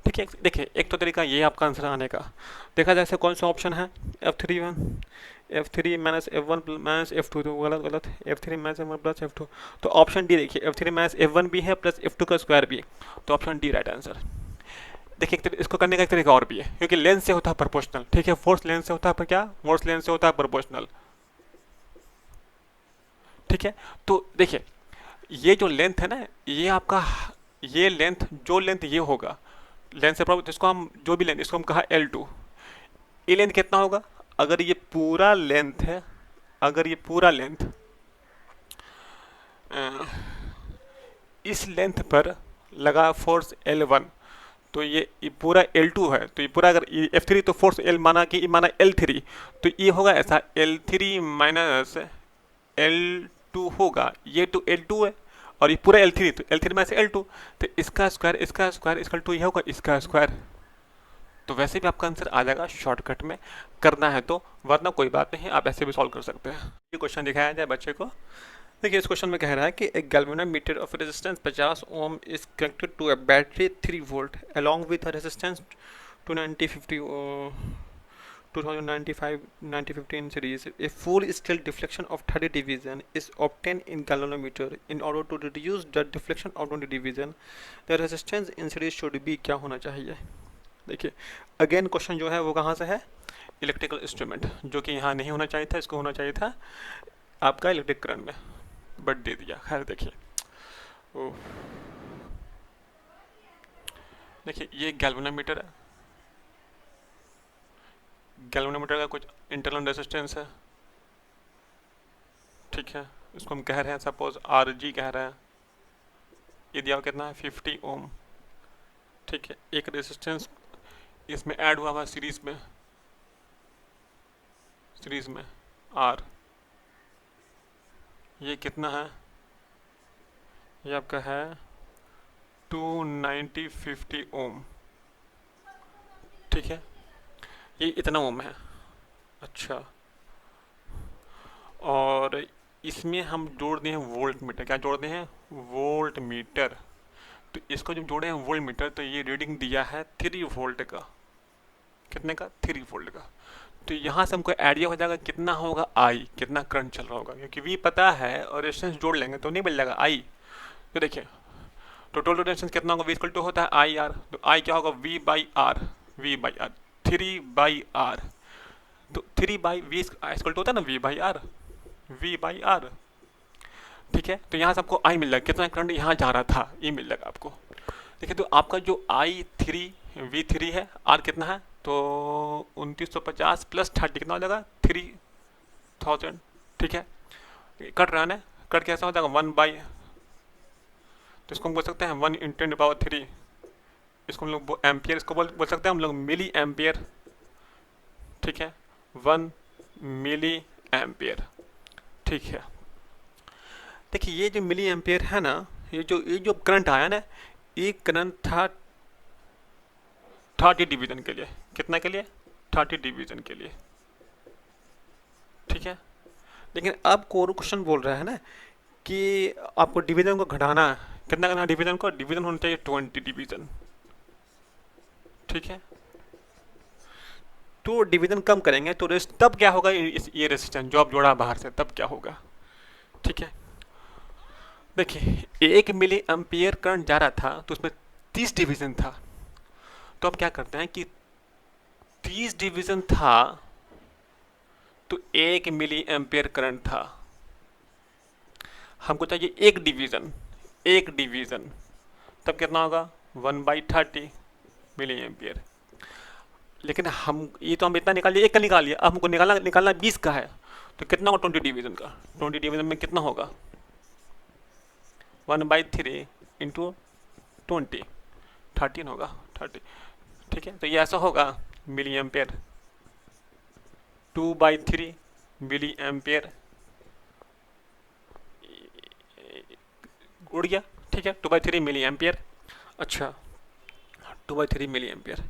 ठीक है, देखिए एक तो तरीका ये आपका आंसर आने का। देखा जाए से कौन सा ऑप्शन है, F3 F3 minus F1 minus F2, तो गलत गलत, F3 minus F1 plus F2। तो ऑप्शन डी देखिए, F3 माइनस F1 भी है प्लस F2 का स्क्वायर भी, तो ऑप्शन डी राइट आंसर। देखिए इसको करने का एक तरीका और भी है, क्योंकि लेंथ से होता है प्रोपोर्शनल, ठीक है, फोर्स लेंथ से होता है पर क्या, फोर्स लेंथ से होता है प्रोपोर्शनल, ठीक है। तो देखिए ये जो लेंथ है ना, ये आपका, ये लेंथ, जो लेंथ ये होगा, लेंथ से प्रॉब्लम, जिसको हम जो भी लेंथ, इसको हम कहा L2, ये लेंथ कितना होगा, अगर ये पूरा लेंथ है, अगर ये पूरा लेंथ इस लेंथ पर लगा फोर्स L1, तो ये पूरा L2 है, तो ये पूरा अगर F3 तो फोर्स L माना कि ये माना L3, तो ये होगा ऐसा L3 माइनस L2 होगा, ये तो L2 है और ये पूरा L3, तो L3 माइनस L2, तो इसका स्क्वायर इसका स्क्वायर इसका टू, ये होगा इसका स्क्वायर। तो वैसे भी आपका आंसर आ जाएगा शॉर्टकट में, करना है तो, वरना कोई बात नहीं, आप ऐसे भी सॉल्व कर सकते हैं। ये क्वेश्चन दिखाया जाए बच्चे को। देखिए इस क्वेश्चन में कह रहा है कि एक galvanometer of resistance 50 ohm is connected to a battery 3 volt along with a resistance 290 2095 9015 series. A full scale deflection of 30 division is obtained in galvanometer. In order to reduce the deflection of 20 division, the resistance in series should be क्या होना चाहिए। देखिए again question जो है वो कहाँ से है, इलेक्ट्रिकल इंस्ट्रूमेंट, जो कि यहाँ नहीं होना चाहिए था, इसको होना चाहिए था आपका इलेक्ट्रिक करंट में, बट दे दिया। खैर देखिए, देखिए ये गैल्वेनोमीटर है, गैल्वेनोमीटर का कुछ इंटरनल रेजिस्टेंस है, ठीक है, इसको हम कह रहे हैं सपोज RG कह रहे हैं, ये दिया कितना है 50 ओम, ठीक है। एक रेजिस्टेंस इसमें ऐड हुआ हुआ सीरीज में R, ये कितना है, ये आपका है 290 50 ओम, ठीक है, ये इतना ओम है। अच्छा, और इसमें हम जोड़ दिए हैं वोल्ट मीटर, क्या जोड़ दिए हैं, वोल्ट मीटर। तो इसको जब जोड़े हैं वोल्ट मीटर, तो ये रीडिंग दिया है 3 वोल्ट का, कितने का, 3 वोल्ट का। तो यहाँ से हमको आइडिया हो जाएगा कितना होगा आई, कितना करंट चल रहा होगा, क्योंकि वी पता है और रेजिस्टेंस जोड़ लेंगे तो नहीं मिल जाएगा आई। तो देखिए टोटल रेजिस्टेंस कितना होगा, वी इक्वल टू होता है आई आर, तो आई क्या होगा, वी बाई आर, 3/r। तो 3 बाई वी इक्वल टू होता है ना V/R, ठीक है। तो यहाँ से आपको आई मिल जाएगा, कितना करंट यहाँ जा रहा था ये मिल जाएगा आपको। देखिए तो आपका जो V3 है, R कितना है, तो 2950 प्लस 30 कितना हो जाएगा, 3000, ठीक है। कट रहा है ना, कट कैसा हो जाएगा 1 बाई, तो इसको हम बोल सकते हैं 1 × 10⁻3, इसको हम लोग एम्पियर, इसको बोल सकते हैं हम लोग मिली एम्पियर, ठीक है, 1 मिली एम्पियर, ठीक है। देखिए ये जो मिली एम्पियर है ना, ये जो करंट आया ना, ये करंट था 30 डिवीजन के लिए, कितना के लिए, 30 डिवीजन के लिए, ठीक है। लेकिन अब कोर क्वेश्चन बोल रहा है ना कि आपको डिवीजन को घटाना है, कितना करना है डिवीजन को, डिवीजन होना चाहिए 20 डिवीजन, ठीक है। तो डिवीजन कम करेंगे तो तब क्या होगा, ये रेजिस्टेंस जो आप जोड़ा बाहर से, तब क्या होगा, ठीक है। देखिए 1 मिली एम्पियर करंट जा रहा था, तो उसमें 30 डिवीजन था, तो अब क्या करते हैं कि 30 डिवीजन था तो 1 मिली एम्पियर करंट था, हमको चाहिए एक डिवीजन, तब कितना होगा 1/30 मिली एम्पियर। लेकिन हम ये तो हम इतना निकाल लिया, एक का निकाल लिया, अब हमको निकालना 20 का है, तो कितना होगा 20 डिवीजन का, 20 डिवीजन में कितना होगा 1/3 इंटू 20, 13 होगा 30, ठीक है। तो ये ऐसा होगा मिली एम्पियर, 2/3 मिली एम्पियर उड़ गया, ठीक है, 2/3 मिली एम्पियर। अच्छा 2/3 मिली एम्पियर,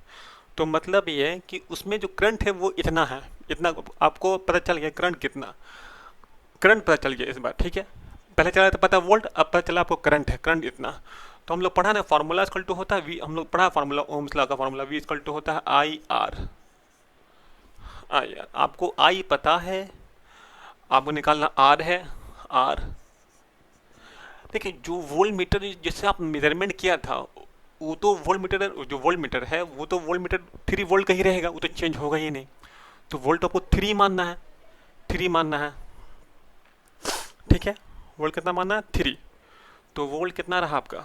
तो मतलब ये है कि उसमें जो करंट है वो इतना है, इतना आपको पता चल गया करंट कितना, करंट पता चल गया इस बार, ठीक है। पहले चला था पता वोल्ट, अब पता चला आपको करंट है, करंट इतना। तो हम लोग पढ़ा ना फार्मूला इक्वल टू होता है वी, हम लोग पढ़ा फार्मूला ओम्स लॉ का फार्मूला वी इक्वल टू होता है आई आर। आई आर आपको आई पता है, आपको निकालना आर है। आर देखिए जो वोल्ट मीटर जिससे आप मेजरमेंट किया था वो तो वोल्ट मीटर, जो वोल्ट मीटर है वो तो वोल्ट मीटर 3 वोल्ट का ही रहेगा, वो तो चेंज होगा ही नहीं। तो वोल्ट आपको 3 मानना है, 3 मानना है। ठीक है, वोल्ट कितना मानना है 3। तो वोल्ट कितना रहा आपका,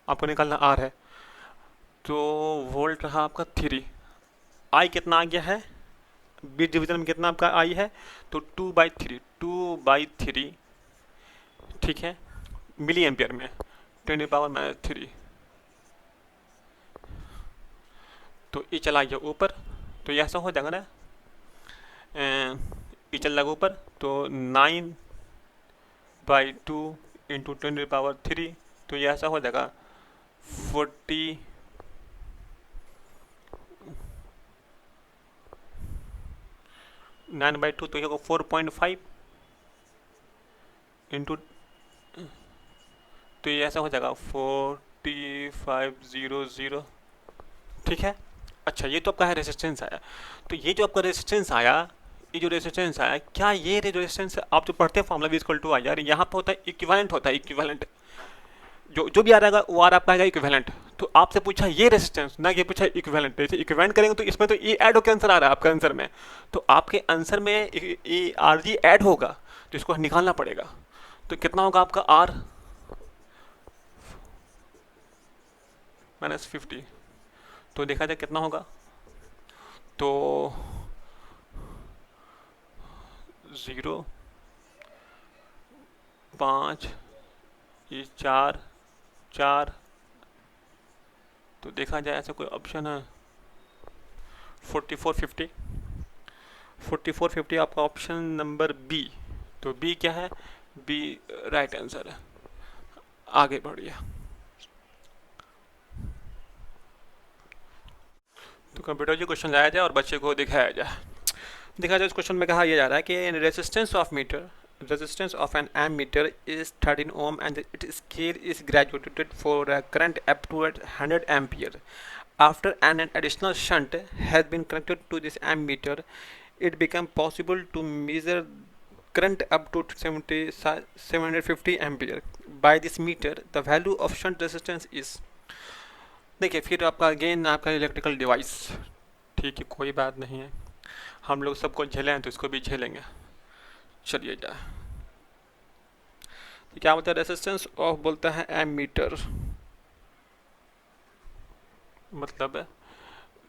आपको निकालना आर है, तो वोल्ट रहा आपका 3। आई कितना आ गया है, बीट डिवीजन में कितना आपका आई है, तो 2/3, 2/3। ठीक है, मिली एम्पियर में 10⁻³ तो ये चला गया ऊपर, तो ये ऐसा हो जाएगा ना, ये चल जाएगा ऊपर, तो 9/2 इंटू 10⁻³ तो ये ऐसा हो जाएगा 40 9/2 तो ये होगा 4.5 इंटू, तो ये ऐसा हो जाएगा 4500। ठीक है, अच्छा ये तो आपका है रेजिस्टेंस आया। तो ये जो आपका रेजिस्टेंस आया, ये जो रेजिस्टेंस आया, क्या ये रेजिस्टेंस आप जो पढ़ते हैं formula V equal to I R, यहाँ पे होता है इक्विवेलेंट, होता है इक्विवेलेंट। जो जो भी आ रहेगा वो आर आपका आएगा इक्विवेलेंट। तो आपसे पूछा ये रेजिस्टेंस, ना ये पूछा इक्विवेलेंट। जैसे इक्विवेलेंट करेंगे तो इसमें तो ये ऐड होकर आंसर आ रहा है आपका आंसर में, तो आपके आंसर में ये आर जी ऐड होगा, तो इसको निकालना पड़ेगा। तो कितना होगा आपका आर -50, तो देखा जाए कितना होगा, तो 0 5 ये 4 4, तो देखा जाए ऐसा कोई ऑप्शन है 4450, 4450 आपका ऑप्शन नंबर बी। तो बी क्या है, बी राइट आंसर है। आगे बढ़िए, तो कंप्यूटर जो क्वेश्चन लाया जाए और बच्चे को दिखाया जाए। देखा जाए इस क्वेश्चन में कहा यह जा रहा है कि resistance of meter, resistance of an ammeter is 13 ohm and its scale is graduated for a current up to 100 ampere. After an additional shunt has been connected to this ammeter, it became possible to measure current up to 750 ampere. By this meter, the value of shunt resistance is। देखिए फिर आपका again आपका electrical device, ठीक है कोई बात नहीं है, हम लोग सबको झेले हैं तो इसको भी झेलेंगे। चलिए जाए, क्या बोलता है रेजिस्टेंस ऑफ, बोलता है एमीटर, मतलब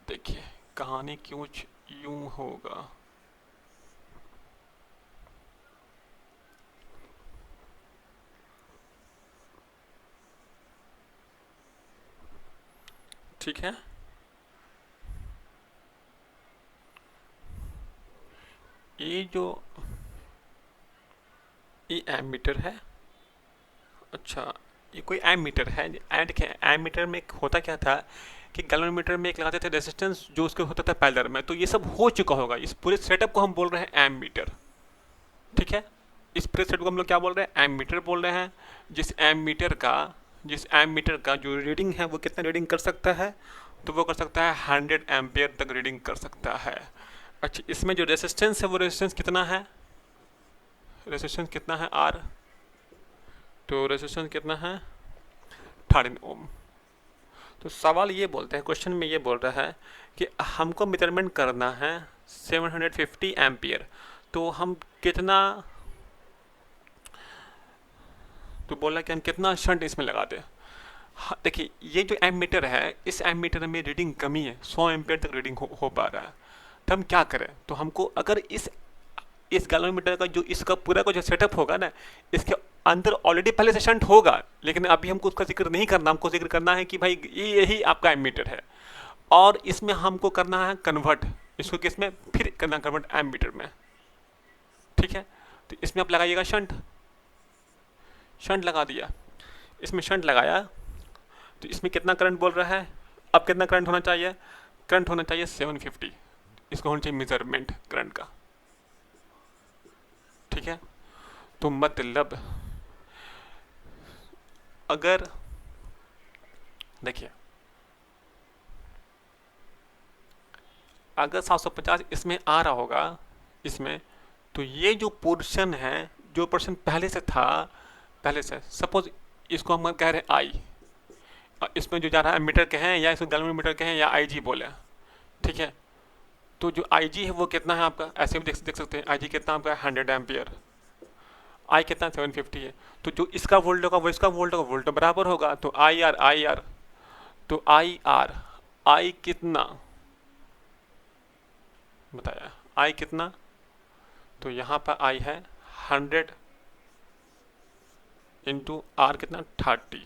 देखिए कहानी क्यों यूं होगा, ठीक है। ये जो ये एमीटर है, अच्छा ये कोई एमीटर है, एंड क्या एमीटर में होता क्या था कि गैल्वेनोमीटर में एक लगाते थे रेजिस्टेंस जो उसके होता था पैरेलल में, तो ये सब हो चुका होगा। इस पूरे सेटअप को हम बोल रहे हैं एमीटर, ठीक है। इस पूरे सेटअप को हम लोग क्या बोल रहे हैं, एमीटर बोल रहे हैं। जिस एमीटर का जो रीडिंग है वो कितना रीडिंग कर सकता है, तो वो कर सकता है 100 एम्पियर तक रीडिंग कर सकता है। अच्छा इसमें जो रेजिस्टेंस है वो रेजिस्टेंस कितना है, रेजिस्टेंस कितना है आर, तो रेजिस्टेंस कितना है 13 ओम। तो सवाल ये बोलते हैं, क्वेश्चन में ये बोल रहा है कि हमको मेजरमेंट करना है 750 एम्पियर, तो हम कितना, तो बोला कि हम कितना शंट इसमें लगा दें। हाँ, देखिए ये जो एमीटर है, इस एमीटर में रीडिंग कमी है, 100 एम्पियर तक रीडिंग हो पा रहा है। तो हम क्या करें, तो हमको अगर इस गैल्वेनोमीटर का जो इसका पूरा का जो सेटअप होगा ना, इसके अंदर ऑलरेडी पहले से शंट होगा, लेकिन अभी हमको उसका जिक्र नहीं करना, हमको जिक्र करना है कि भाई यही आपका एमीटर है और इसमें हमको करना है कन्वर्ट, इसको किसमें फिर करना कन्वर्ट एमीटर में, ठीक है। तो इसमें आप लगाइएगा शंट, शंट लगा दिया, इसमें शंट लगाया, तो इसमें कितना करंट बोल रहा है, अब कितना करंट होना चाहिए, करंट होना चाहिए 750, इसको होना चाहिए मेजरमेंट करंट का, ठीक है। तो मतलब अगर देखिए अगर 750 इसमें आ रहा होगा इसमें, तो ये जो पोर्शन है, जो पोर्शन पहले से था, पहले से सपोज इसको हम कह रहे हैं आई, और इसमें जो जा रहा है मीटर के हैं या इसको गैलोमीटर के हैं या आई जी बोले, ठीक है। तो जो आई जी है वो कितना है आपका, ऐसे भी देख सकते हैं आई जी कितना आपका 100 एम्पियर, आई कितना 750 है। तो जो इसका वोल्ट होगा वो इसका वोल्ट होगा, वोल्ट बराबर होगा। तो आई आर, तो आई आर, आई कितना बताया, आई कितना, तो यहाँ पर आई है 100 इंटू आर कितना 30,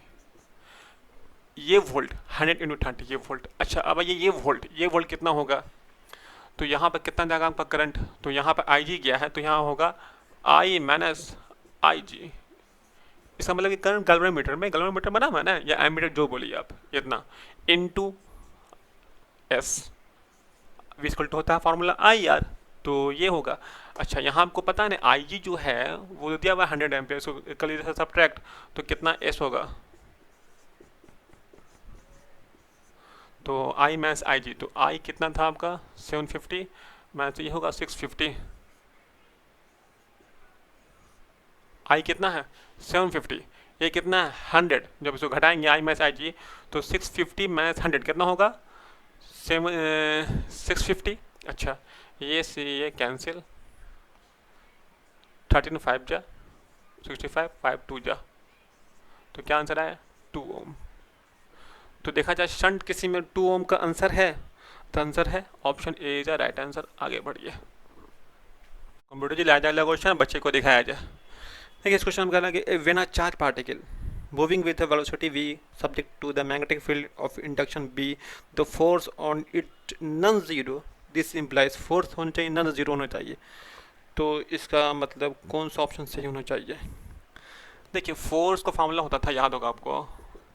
ये वोल्ट 100 इंटू 30 ये वोल्ट। अच्छा अब ये वोल्ट कितना होगा, तो यहाँ पर कितना जाएगा आपका करंट, तो यहाँ पर आई जी गया है तो यहाँ होगा आई माइनस आई जी। इसका मतलब कि करंट गैल्वेनोमीटर बना हुआ है ना, या एमीटर जो बोलिए आप, इतना इनटू एस, विस्कल होता है फार्मूला आई आर, तो ये होगा। अच्छा यहाँ आपको पता है ना आई जी जो है वो दिया हुआ 100 एम्पियर, सो कल से सब्ट्रैक्ट, तो कितना एस होगा, तो आई माइनस आई जी, तो आई कितना था आपका 750 माइनस ये होगा 650, आई कितना है 750, ये कितना है 100, जब इसको घटाएंगे आई माइनस आई जी, तो 650 माइनस 100 कितना होगा 650। अच्छा ये से ये कैंसिल, 13 5 जा 65, 5 2 जा, तो क्या आंसर आया 2 ओम। तो देखा जाए शंट किसी में 2 ओम का आंसर है, तो आंसर है option A is right answer. आगे बढ़िए, कंप्यूटर जी लाया जाए क्वेश्चन बच्चे को दिखाया जाए। देखिए इस क्वेश्चन में कहना कि when a charge particle moving with a velocity v subject to the magnetic field of induction b, the force on it non-zero, this implies force होना चाहिए नॉन जीरो होना चाहिए। तो इसका मतलब कौन सा ऑप्शन सही होना चाहिए। देखिए फोर्स का फार्मूला होता था, याद होगा आपको,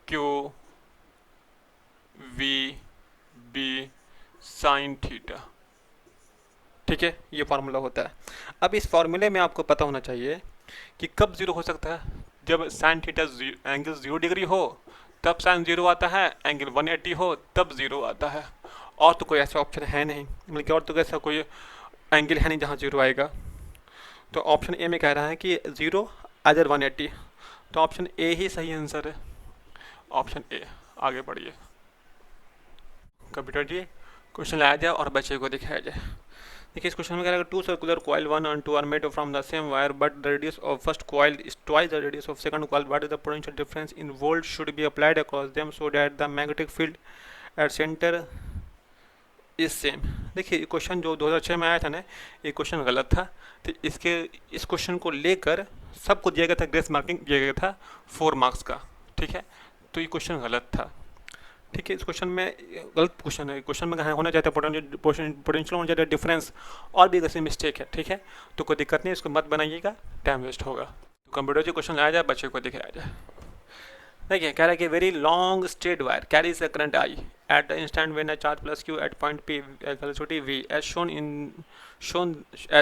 Q V B sine theta, ठीक है, ये फार्मूला होता है। अब इस फार्मूले में आपको पता होना चाहिए कि कब जीरो हो सकता है, जब साइन थीटा एंगल 0 डिग्री हो तब साइन 0 आता है, एंगल 180 हो तब 0 आता है, और तो कोई ऐसा ऑप्शन है नहीं, मतलब कि और तो ऐसा कोई एंगल है नहीं जहाँ 0 आएगा। तो ऑप्शन ए में कह रहा है कि 0 अदर 180, तो ऑप्शन ए ही सही आंसर है, ऑप्शन ए। आगे बढ़िए, कंप्यूटर जी क्वेश्चन लाया जाए और बच्चे को दिखाया जाए। देखिए इस क्वेश्चन में कह रहा है टू सर्कुलर कॉइल 1 और 2 are made from the same wire but the radius of first coil is twice the radius of second coil, what is the potential difference in volt should be applied across them so that the magnetic field at centre is same. देखिए question जो 2006 में आया था ना, ये question गलत था, तो इस क्वेश्चन को लेकर सबको दिया गया था, ग्रेस मार्किंग दिया गया था 4 मार्क्स का, ठीक है, तो ये क्वेश्चन गलत था, ठीक है। इस क्वेश्चन में गलत क्वेश्चन है, क्वेश्चन में होना चाहता है पोटेंशियल होना चाहता है डिफरेंस, और भी ऐसे मिस्टेक है, ठीक है, तो कोई दिक्कत नहीं, इसको मत बनाइएगा, टाइम वेस्ट होगा। तो कंप्यूटर जो क्वेश्चन लाया जाए बच्चे को दिखाया जाए। देखिए कह रहा है कि very long straight wire carries a current I at the instant when a charge plus Q at point P velocity v as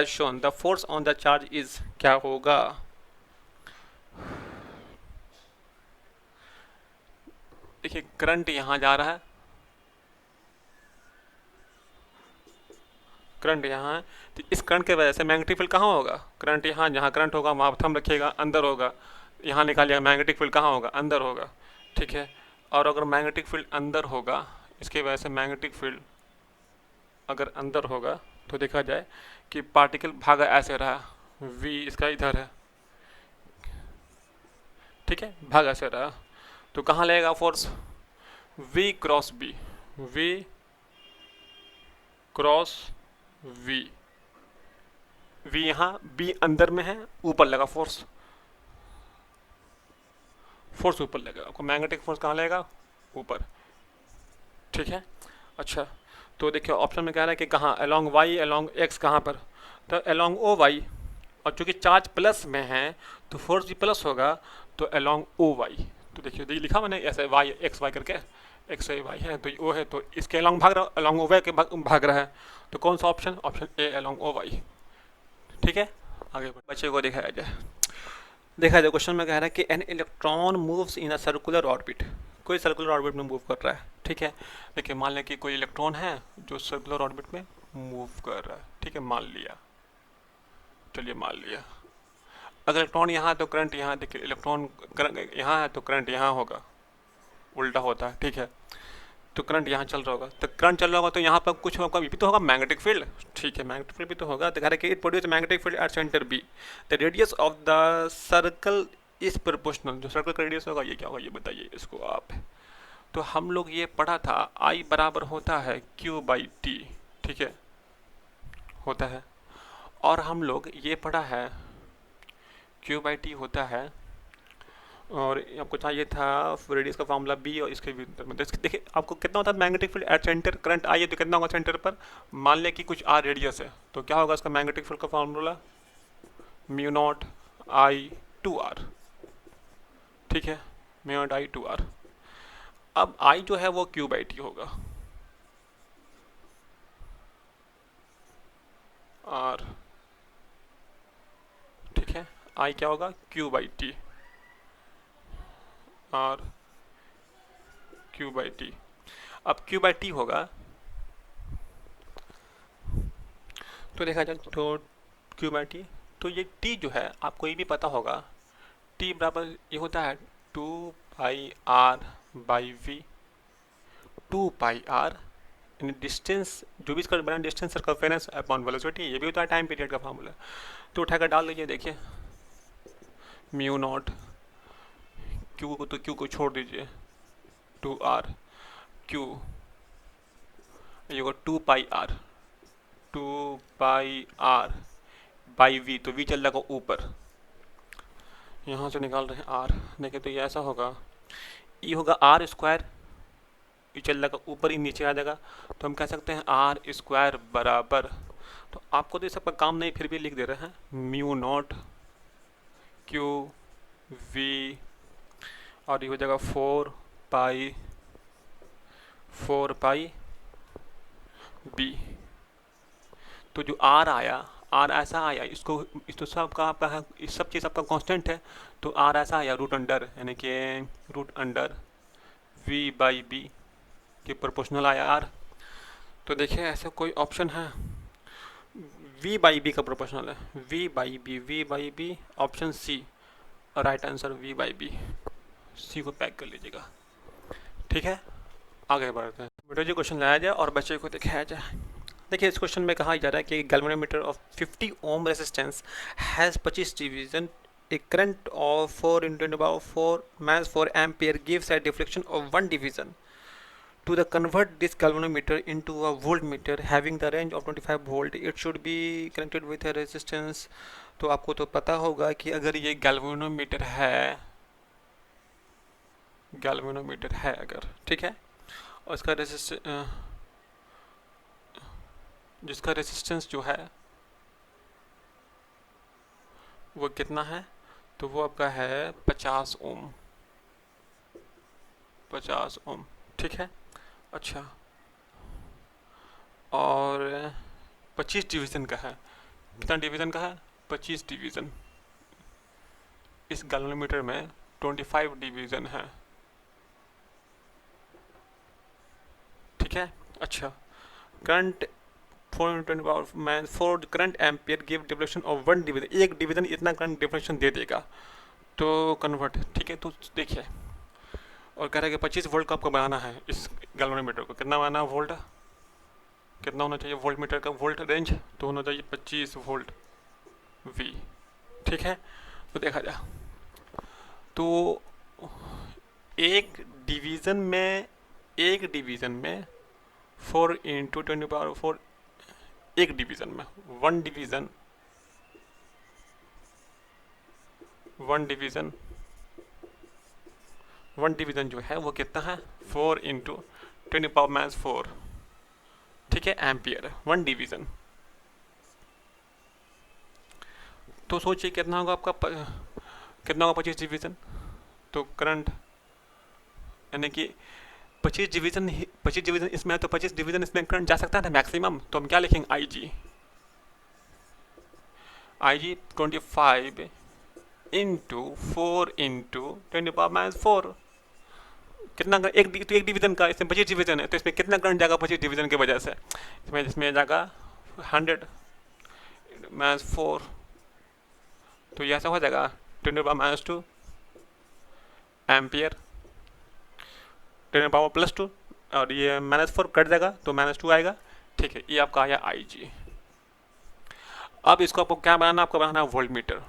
shown the force on the charge is, क्या होगा। देखिए करंट यहाँ जा रहा है, करंट यहाँ है, तो इस करंट के वजह से मैग्नेटिक फील्ड कहाँ होगा, करंट यहाँ, जहाँ करंट होगा वहाँ थंब रखिएगा अंदर होगा, यहाँ निकालिएगा मैग्नेटिक फील्ड कहाँ होगा, अंदर होगा, ठीक है। और अगर मैग्नेटिक फील्ड अंदर होगा, इसके वजह से मैग्नेटिक फील्ड अगर अंदर होगा तो देखा जाए कि पार्टिकल भागा ऐसे रहा, v इसका इधर है, ठीक है, भाग ऐसे रहा, तो कहाँ लगेगा force, v cross b, v cross v, v यहाँ b अंदर में है, ऊपर लगा फोर्स, फोर्स ऊपर लगेगा, आपको मैग्नेटिक फोर्स कहाँ लगेगा, ऊपर, ठीक है। अच्छा तो देखिए ऑप्शन में कह रहा है कि कहाँ, अलोंग y अलोंग x, कहाँ पर, तो अलोंग ओ वाई, और चूंकि चार्ज प्लस में है तो फोर्स भी प्लस होगा, तो अलोंग ओ वाई, तो देखिए लिखा मैंने ऐसे वाई एक्स वाई करके, एक्स वाई है तो ओ है, तो इसके अलोंग भाग रहा है, अलोंग ओ वाई के भाग रहा है, तो कौन सा option, option A along O Y, ठीक है। आगे बच्चे को दिखाया जाए। देखा जाए क्वेश्चन में कह रहा है कि an electron moves in a circular orbit, कोई सर्कुलर ऑर्बिट में मूव कर रहा है, ठीक है। देखिए मान लें कि कोई इलेक्ट्रॉन है जो सर्कुलर ऑर्बिट में मूव कर रहा है, ठीक है, मान लिया, चलिए मान लिया। अगर इलेक्ट्रॉन यहाँ है तो करंट यहाँ, देखिए इलेक्ट्रॉन यहाँ है तो करंट यहाँ होगा, उल्टा होता है, ठीक है। तो करंट यहाँ चल रहा होगा, तो करंट चल रहा होगा तो यहाँ पर कुछ होगा, भी तो होगा मैग्नेटिक फील्ड, ठीक है, मैग्नेटिक फील्ड भी तो होगा। तो कह रहे कि it produce magnetic field at centre B, the radius of the circle is proportional. जो सर्कल का रेडियस होगा ये क्या होगा, ये बताइए इसको आप। तो हम लोग ये पढ़ा था आई बराबर होता है क्यू बाई टी, ठीक है, होता है। और हम लोग ये पढ़ा है क्यू बाई टी होता है, और आपको चाहिए था रेडियस का फार्मूला बी, और इसके भी देखिए आपको कितना होता है magnetic field at centre, current I है तो कितना होगा सेंटर पर, मान लें कि कुछ आर रेडियस है, तो क्या होगा इसका मैग्नेटिक फील्ड का formula, mu naught I two R, ठीक है, mu naught I two R. अब आई जो है वो क्यू बाई टी होगा, आर, ठीक है, आई क्या होगा Q by T, R Q by T. अब क्यू बाई टी होगा तो देखा जाए तो क्यू बाई टी, तो ये टी जो है आपको ये भी पता होगा, टी बराबर ये होता है two pi R by V, two pi R distance, जो भी इसका बना डिस्टेंस सर्कमफेरेंस अपॉन वेलोसिटी, ये भी होता है टाइम पीरियड का फार्मूला। तो उठाकर डाल दीजिए, देखिए म्यू नॉट क्यू को, तो क्यू को छोड़ दीजिए, टू आर क्यू, ये होगा two pi R, two pi R by V, तो वी चल रहा होगा ऊपर, यहाँ से निकाल रहे हैं आर, देखिए तो ये ऐसा होगा, ई होगा आर स्क्वायर, ई चल रहा ऊपर ही नीचे आ जाएगा, तो हम कह सकते हैं आर स्क्वायर बराबर, तो आपको तो ये सबका काम नहीं फिर भी लिख दे रहे हैं, म्यू नॉट क्यू वी, और ये हो जाएगा फोर पाई बी। तो जो आर आया, आर ऐसा आया, इसको इस तो सब का आपका है, इस सब चीज़ आपका कांस्टेंट है, तो आर ऐसा आया रूट अंडर, यानी कि root under v by b के प्रोपोर्शनल आया आर। तो देखिए ऐसा कोई ऑप्शन है, वी बाई बी का प्रोपोर्शनल है, v by b option C, right answer v by b, C को पैक कर लीजिएगा, ठीक है। आगे बढ़ते हैं, बेटा जो क्वेश्चन लाया जाए और बच्चे को दिखाया जाए। देखिए इस क्वेश्चन में कहा जा रहा है कि galvanometer of 50 ohm resistance has 25 division, a current of 4 into 10 power 4 minus 4 ampere gives a deflection of 1 division. To the convert this galvanometer into a voltmeter having the range of 25 volt, it should be connected with a resistance. तो आपको तो पता होगा कि अगर ये galvanometer है अगर, ठीक है, और इसका जिसका रेजिस्टेंस जो है वो कितना है, तो वो आपका है 50 ओम, 50 ओम, ठीक है। अच्छा, और 25 डिवीज़न का है, कितना डिवीज़न का है, 25 डिवीज़न, इस गैल्वेनोमीटर में 25 डिवीज़न है, ठीक है। अच्छा, current 4 current ampere give deflection of 1 division, एक डिवीजन इतना करंट डिफ्लेक्शन दे देगा, तो कन्वर्ट, ठीक है। तो देखिए, और कह रहा है कि 25 वोल्ट का आपको बनाना है इस गैल्वेनोमीटर को, कितना बनाना है वोल्ट, कितना होना चाहिए वोल्ट मीटर का वोल्ट रेंज, तो होना चाहिए 25 वोल्ट वी, ठीक है। तो देखा जाए तो एक डिवीज़न में 4 इंटू 10⁴, एक डिवीज़न में वन डिवीज़न जो है वो कितना है, 4 इंटू 10⁻⁴, ठीक है, एम्पियर वन डिवीज़न। तो सोचिए कितना होगा आपका, कितना होगा 25 डिवीज़न, तो करंट यानी कि 25 डिवीज़न इसमें है, तो 25 डिवीज़न इसमें करंट जा सकता है मैक्सिमम, तो हम क्या लिखेंगे, आई जी 25 इंटू 4 इंटू 10⁻⁴, कितना तो एक डिवीजन का, इसमें 25 डिवीजन है, तो इसमें कितना करंट जाएगा 25 डिवीजन की वजह से? इसमें जाएगा 100 -4, तो ये ऐसा हो जाएगा 10⁻⁻2 एम्पियर, 10⁻+2, और ये -4 कट जाएगा तो -2 आएगा। ठीक है, ये आपका आया IG। अब इसको आपको क्या बनाना, आपको बनाना है वोल्ट मीटर।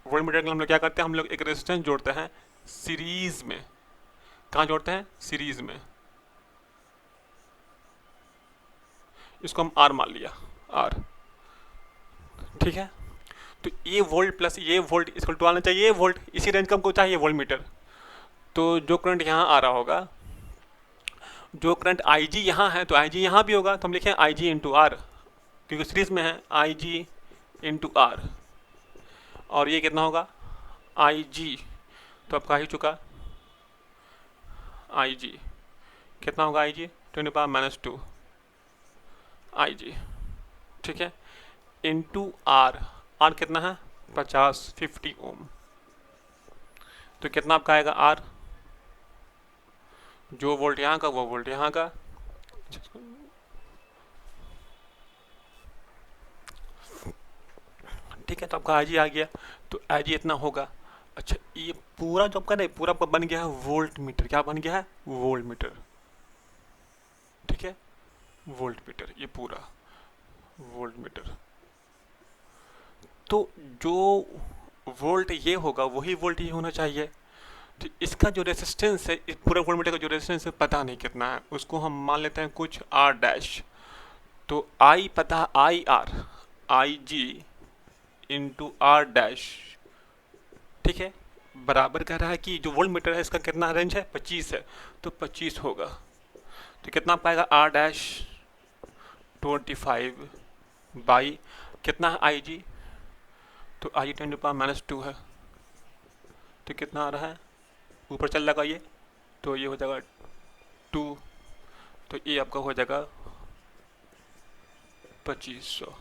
वोल्ट मीटर के लिए हम लोग क्या करते हैं, हम लोग एक रेजिस्टेंस जोड़ते हैं सीरीज में। कहाँ जोड़ते हैं? सीरीज में। इसको हम R मान लिया, R। ठीक है, तो ये वोल्ट प्लस ये वोल्ट इसको टू आना चाहिए, वोल्ट इसी रेंज का हमको चाहिए वोल्ट मीटर। तो जो करंट यहाँ आ रहा होगा, जो करंट IG यहाँ है तो IG यहाँ भी होगा, तो हम लिखें IG इंटू R, क्योंकि सीरीज में है, IG इंटू R। और ये कितना होगा? IG, तो आपका ही चुका IG कितना होगा? IG 10⁻⁻2 IG। ठीक है, इंटू R, R कितना है? 50 ओम। तो कितना आपका आएगा R? जो वोल्ट यहाँ का वो वोल्ट यहाँ का। ठीक है, तो आपका IG आ गया, तो IG इतना होगा। अच्छा, ये पूरा जो आपका नहीं, पूरा आपका बन गया है वोल्ट मीटर। क्या बन गया है? Volt meter. ठीक है, वोल्ट मीटर, ये पूरा वोल्ट मीटर। तो जो वोल्ट ये होगा वही वोल्ट ये होना चाहिए। तो इसका जो रेजिस्टेंस है, इस पूरे वोल्ट मीटर का जो रेजिस्टेंस है पता नहीं कितना है, उसको हम मान लेते हैं कुछ R'। तो I पता है, IR, IG इंटू R'। ठीक है, बराबर कह रहा है कि जो वोल्ट मीटर है इसका कितना रेंज है? 25 है, तो 25 होगा। तो कितना पाएगा? R' 25 बाई कितना है? IG, तो IG 10⁻⁻2 है, तो कितना आ रहा है? ऊपर चल जाएगा ये, तो ये हो जाएगा 2, तो ये आपका हो जाएगा 2500।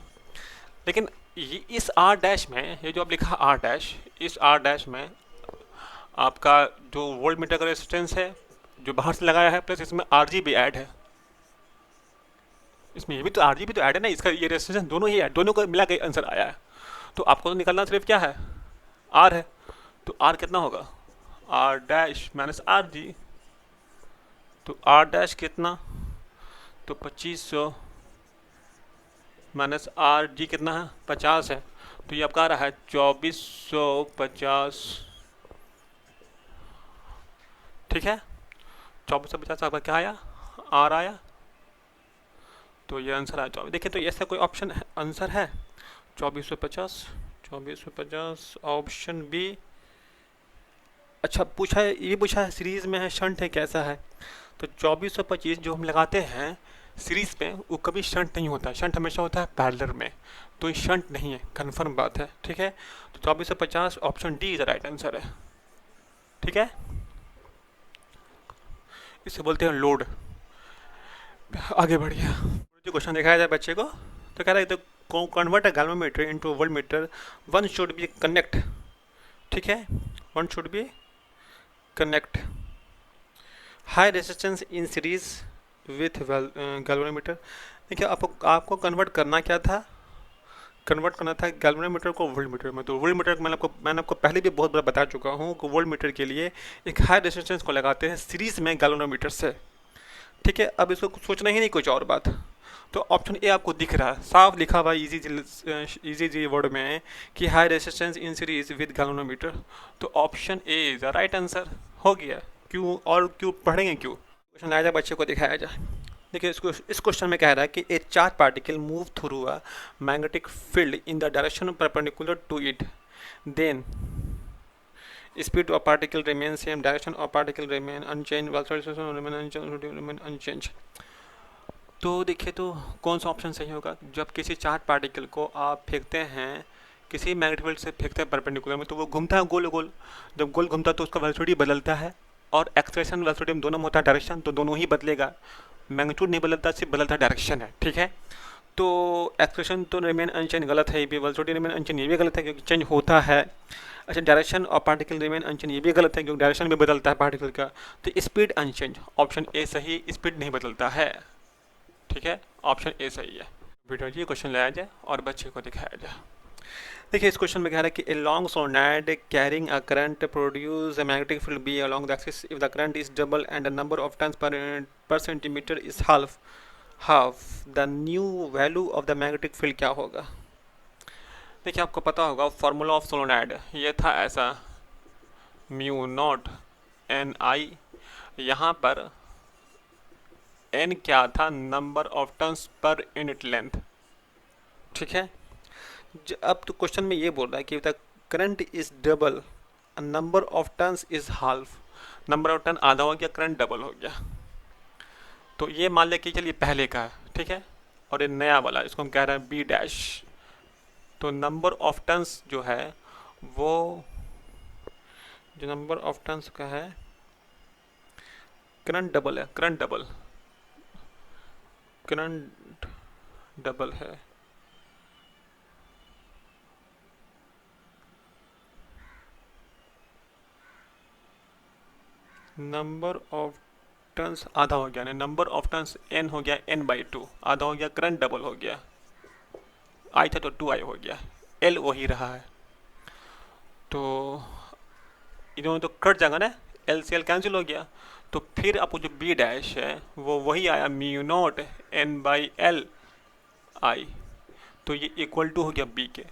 लेकिन ये इस R' में, ये जो आप लिखा R', इस R' में आपका जो वोल्ट मीटर का रेजिस्टेंस है जो बाहर से लगाया है, प्लस इसमें RG भी ऐड है। इसमें ये भी तो RG भी तो ऐड है ना, इसका ये रेजिस्टेंस दोनों ही ऐड, दोनों को मिला के आंसर आया है। तो आपको तो निकलना सिर्फ क्या है? R है, तो R कितना होगा? R' माइनस RG, तो R' कितना? तो 2500 माइनस RG कितना है? 50 है, तो ये आपका आ रहा है 2450। ठीक है, 2450 आपका क्या आया? R आया, तो ये आंसर आया 24। देखिए, तो ऐसा कोई ऑप्शन है, आंसर है 2450, 2450 ऑप्शन बी। अच्छा, पूछा है, ये पूछा है सीरीज में है, शंट है, कैसा है? तो 2425 जो हम लगाते हैं सीरीज में वो कभी शंट नहीं होता है, शंट हमेशा होता है पैरेलल में, तो ये शंट नहीं है, कंफर्म बात है। ठीक है, तो 2450 option D is right answer है। ठीक है, इसे बोलते हैं लोड। आगे बढ़िए, जो क्वेश्चन दिखाया जाए बच्चे को, तो कह रहा है तो convert a galvanometer into volt meter, one should be connect. ठीक है, one should be connect high resistance in series with galvanometer. देखिए, आपको कन्वर्ट करना क्या था? कन्वर्ट करना था गैल्वेनोमीटर को वोल्ट मीटर में। तो वोल्ट मीटर मैंने आपको पहले भी बहुत बार बता चुका हूँ कि वोल्ट मीटर के लिए एक हाई रेजिस्टेंस को लगाते हैं सीरीज में गैल्वेनोमीटर से। ठीक है, अब इसको सोचना ही नहीं कुछ और बात। तो ऑप्शन ए आपको दिख रहा है, साफ लिखा हुआ इजी जी वर्ड में कि high resistance in series with galvanometer, तो option A is the right answer. हो गया, क्यों और क्यों पढ़ेंगे, क्यों क्वेश्चन आया जाए बच्चे को दिखाया जाए। देखिए, इस क्वेश्चन में कह रहा है कि a charge particle move through a magnetic field in the direction perpendicular to it, then speed of particle remain same, direction of particle remain unchanged, velocity remain unchanged। तो देखिए, तो कौन सा ऑप्शन सही होगा? जब किसी चार्ज पार्टिकल को आप फेंकते हैं, किसी मैग्नेटिक फील्ड से फेंकते हैं परपेंडिकुलर में, तो वो घूमता है गोल गोल। जब गोल घूमता है तो उसका वेलोसिटी बदलता है, और एक्सेलरेशन वेलोसिटी में दोनों में होता है डायरेक्शन, तो दोनों ही बदलेगा। मैग्नीट्यूड नहीं बदलता, सिर्फ बदलता डायरेक्शन है। ठीक है, तो एक्सप्रेशन तो रिमेन अनचेंज गलत है, ये भी वेलोसिटी रिमेन अनचेंज ये भी गलत है क्योंकि चेंज होता है। अच्छा, डायरेक्शन और पार्टिकल रिमेन अनचेंज ये भी गलत है क्योंकि डायरेक्शन भी बदलता है पार्टिकल का। तो स्पीड अनचेंज, ऑप्शन ए सही, स्पीड नहीं बदलता है। ठीक है, ऑप्शन ए सही है। बेटा जी क्वेश्चन लाया जाए और बच्चे को दिखाया जाए। देखिए इस क्वेश्चन में कह रहा है कि a long solenoid carrying a current produce a magnetic field B along the axis if the current is double and the number of turns per centimetre is half the new value of the magnetic field क्या होगा। देखिए आपको पता होगा formula of solenoid ये था ऐसा, mu not an आई, यहाँ पर एन क्या था, number of turns per unit length. ठीक है, अब तो क्वेश्चन में ये बोल रहा है कि the current is double, number of turns is half, number of turn आधा हो गया, करंट डबल हो गया। तो ये मान लिया कि चलिए पहले का है, ठीक है, और ये नया वाला इसको हम कह रहे हैं बी डैश। तो नंबर ऑफ टर्न्स जो है वो, जो नंबर ऑफ टर्न्स का है, करंट डबल है, करंट डबल है। नंबर ऑफ टर्न्स आधा हो गया, नंबर ऑफ टर्न्स एन हो गया, n/2 आधा हो गया, करंट डबल हो गया, आई था तो 2i हो गया, एल वही रहा है। तो इन्होंने तो कट जाएगा ना, एल से एल कैंसिल हो गया। तो फिर आपको जो बी डैश है वो वही आया, म्यू नॉट n/l आई। तो ये इक्वल टू हो गया बी के।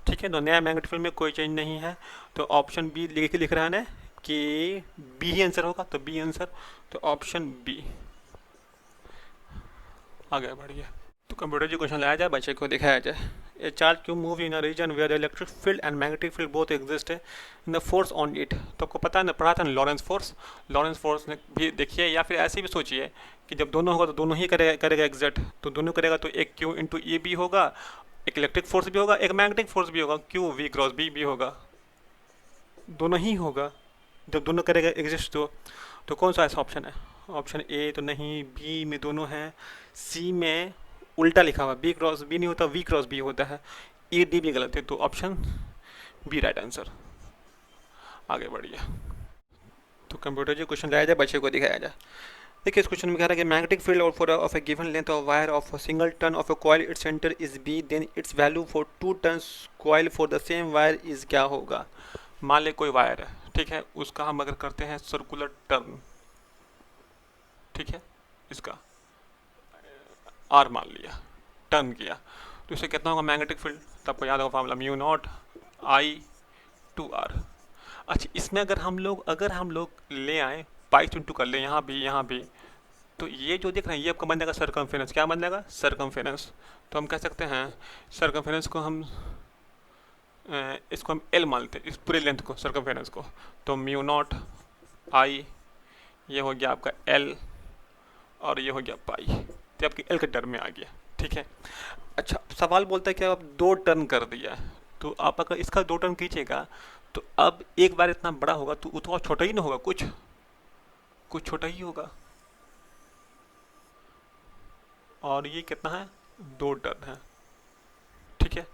ठीक है, तो नया मैग्नेटिक फील्ड में कोई चेंज नहीं है। तो ऑप्शन बी लिख रहा है ना कि बी ही आंसर होगा, तो बी आंसर, तो ऑप्शन बी। आगे बढ़िए, तो कंप्यूटर जी क्वेश्चन लाया जाए, बच्चे को दिखाया जाए। A charge cube move in a region where electric field and magnetic field both exist है in the force on it. तो आपको पता है ना, पढ़ा था ना लॉरेंस फोर्स ने भी देखिए, या फिर ऐसे भी सोचिए कि जब दोनों होगा तो दोनों ही करेगा एग्जैक्ट, तो दोनों करेगा तो एक क्यू इंटू ई भी होगा, एक इलेक्ट्रिक फोर्स भी होगा, एक मैग्नेटिक फोर्स भी होगा, क्यू वी क्रॉस बी भी होगा, दोनों ही होगा जब दोनों करेगा एग्जिस्ट। तो कौन सा ऐसा ऑप्शन है? ऑप्शन ए तो नहीं, बी में दोनों हैं, सी में उल्टा लिखा हुआ, बी क्रॉस बी नहीं होता, वी क्रॉस बी होता है, ए डी भी गलत है, तो ऑप्शन बी राइट आंसर। आगे बढ़िए, तो कंप्यूटर जी क्वेश्चन लाया जाए, बच्चे को दिखाया जाए। देखिए इस क्वेश्चन में कह रहा है कि मैग्नेटिक फील्ड और for of a given length of wire of a single turn of a coil its centre is B, then its value for 2 turns coil for the same wire is क्या होगा। मान ले कोई wire है, ठीक है, उसका हम अगर करते हैं सर्कुलर टर्न, ठीक है, इसका आर मान लिया, टर्न किया, तो इससे कितना होगा मैग्नेटिक फील्ड, तो आपको याद होगा formula, mu naught I two R. अच्छा, इसमें अगर हम लोग ले आए, पाई इंटू कर ले, यहाँ भी, तो ये जो देख रहे हैं ये आपका बन जाएगा सर्कमफेरेंस। क्या बन जाएगा? सर्कमफेरेंस। तो हम कह सकते हैं सर्कमफेरेंस को हम इसको हम एल मान लेते हैं, इस पूरे लेंथ को, सर्कमफेरेंस को। तो म्यू नॉट आई, ये हो गया आपका एल, और ये हो गया पाई, तो आपकी एल के टर्म में आ गया। ठीक है, अच्छा सवाल बोलता है कि आप 2 टर्न कर दिया, तो आप अगर इसका 2 टर्न कीजिएगा तो अब एक बार इतना बड़ा होगा तो वो तो और छोटा ही ना होगा, कुछ छोटा ही होगा, और ये कितना है, 2 टर्न है। ठीक है,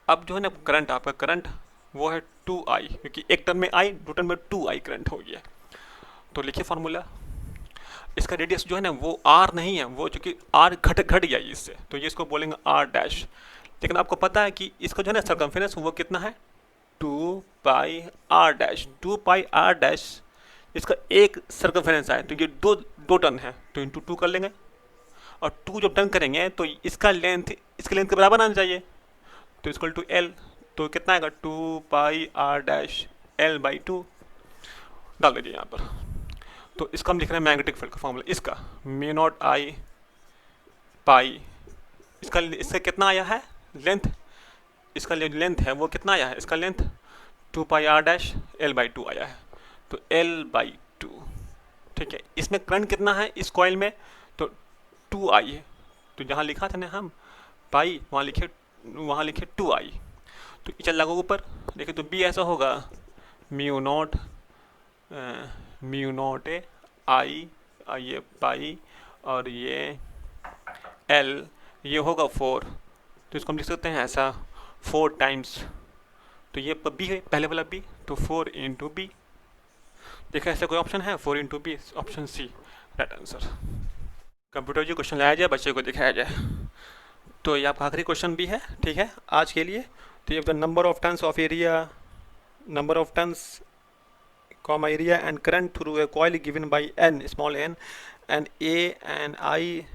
अब जो है ना करंट, आपका करंट वो है 2i, क्योंकि एक टर्न में आई, 2 टर्न में 2i करंट हो गया। तो लिखिए फार्मूला, इसका रेडियस जो है ना वो r नहीं है, वो चूंकि r घट गया इससे, तो ये इसको बोलेंगे r डैश। लेकिन आपको पता है कि इसका जो है ना सर्कमफेरेंस वो कितना है, 2 पाई r डैश, 2 पाई r डैश, इसका एक सर्कमफेरेंस है, तो ये दो टर्न है, तो इंटू 2 कर लेंगे, और 2 जब टर्न करेंगे तो इसका लेंथ इसके लेंथ के बराबर आना चाहिए, तो इक्वल टू एल। तो कितना आएगा, 2 पाई r डैश l/2 डाल दीजिए यहाँ पर। तो इसका हम लिख रहे हैं मैग्नेटिक फील्ड का फॉर्मूला, इसका म्यू नॉट आई पाई, इसका कितना आया है लेंथ, इसका लेंथ है वो कितना आया है, इसका लेंथ 2 पाई r डैश l/2 आया है, तो l/2। ठीक है, इसमें करंट कितना है इस कॉइल में, तो 2i है, तो जहाँ लिखा था ना हम पाई, वहाँ लिखे 2i, तो चल लगा ऊपर। देखिए तो b ऐसा होगा, म्यू नॉट आई, ये पाई, और ये l ये होगा 4, तो इसको हम लिख सकते हैं ऐसा 4 टाइम्स, तो ये बी है पहले वाला बी, तो 4 इंटू बी। देखा ऐसा कोई ऑप्शन है? 4 into B, option C right answer. Computer जी क्वेश्चन लाया जाए, बच्चे को दिखाया जाए। तो ये आपका आखिरी क्वेश्चन भी है, ठीक है, आज के लिए। तो ये number of turns of area, number of turns comma area and current through a coil given by N small N and A and I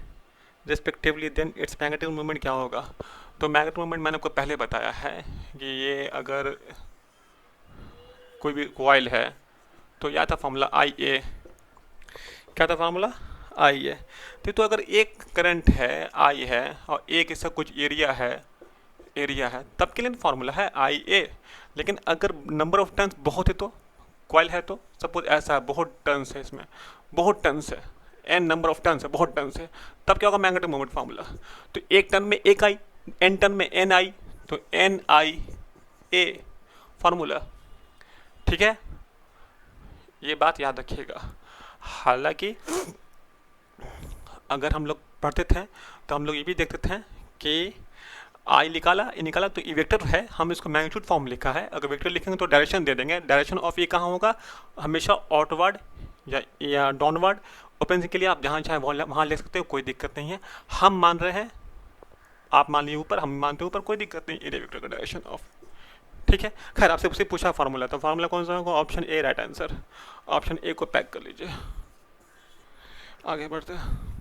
respectively, then its magnetic moment क्या होगा? तो मैग्नेटिक मोमेंट मैंने आपको पहले बताया है कि ये अगर कोई भी कॉइल है तो या था फॉर्मूला आई ए, क्या था फॉर्मूला? आई है। तो अगर एक करंट है आई है और एक इसका कुछ एरिया है तब के लिए फॉर्मूला है आई ए। लेकिन अगर नंबर ऑफ टर्न्स बहुत है, तो कॉइल है, तो सपोज ऐसा बहुत टर्न्स है, इसमें बहुत टर्न्स है, एन नंबर ऑफ टर्न्स है, बहुत टर्न्स है, तब क्या होगा? Magnetic moment formula. तो एक टर्न में एक आई, एन टर्न में एन आई, तो एन आई ए फार्मूला। ठीक है, ये बात याद रखिएगा। हालांकि अगर हम लोग पढ़ते थे तो हम लोग ये भी देखते थे कि आई निकाला तो ये वेक्टर है, हम इसको मैग्नीट्यूड फॉर्म लिखा है। अगर वेक्टर लिखेंगे तो डायरेक्शन दे देंगे, डायरेक्शन ऑफ ये कहाँ होगा? हमेशा आउटवर्ड या डाउनवर्ड। ओपन के लिए आप जहाँ चाहे वहाँ ले सकते हो, कोई दिक्कत नहीं है। हम मान रहे हैं, आप मान लिए ऊपर, हम मानते हैं ऊपर, कोई दिक्कत नहीं एरिया वेक्टर का डायरेक्शन ऑफ। ठीक है, खैर आपसे उससे पूछा फार्मूला, तो फार्मूला कौन सा होगा? Option A right answer. Option A को पैक कर लीजिए, आगे बढ़ते हैं।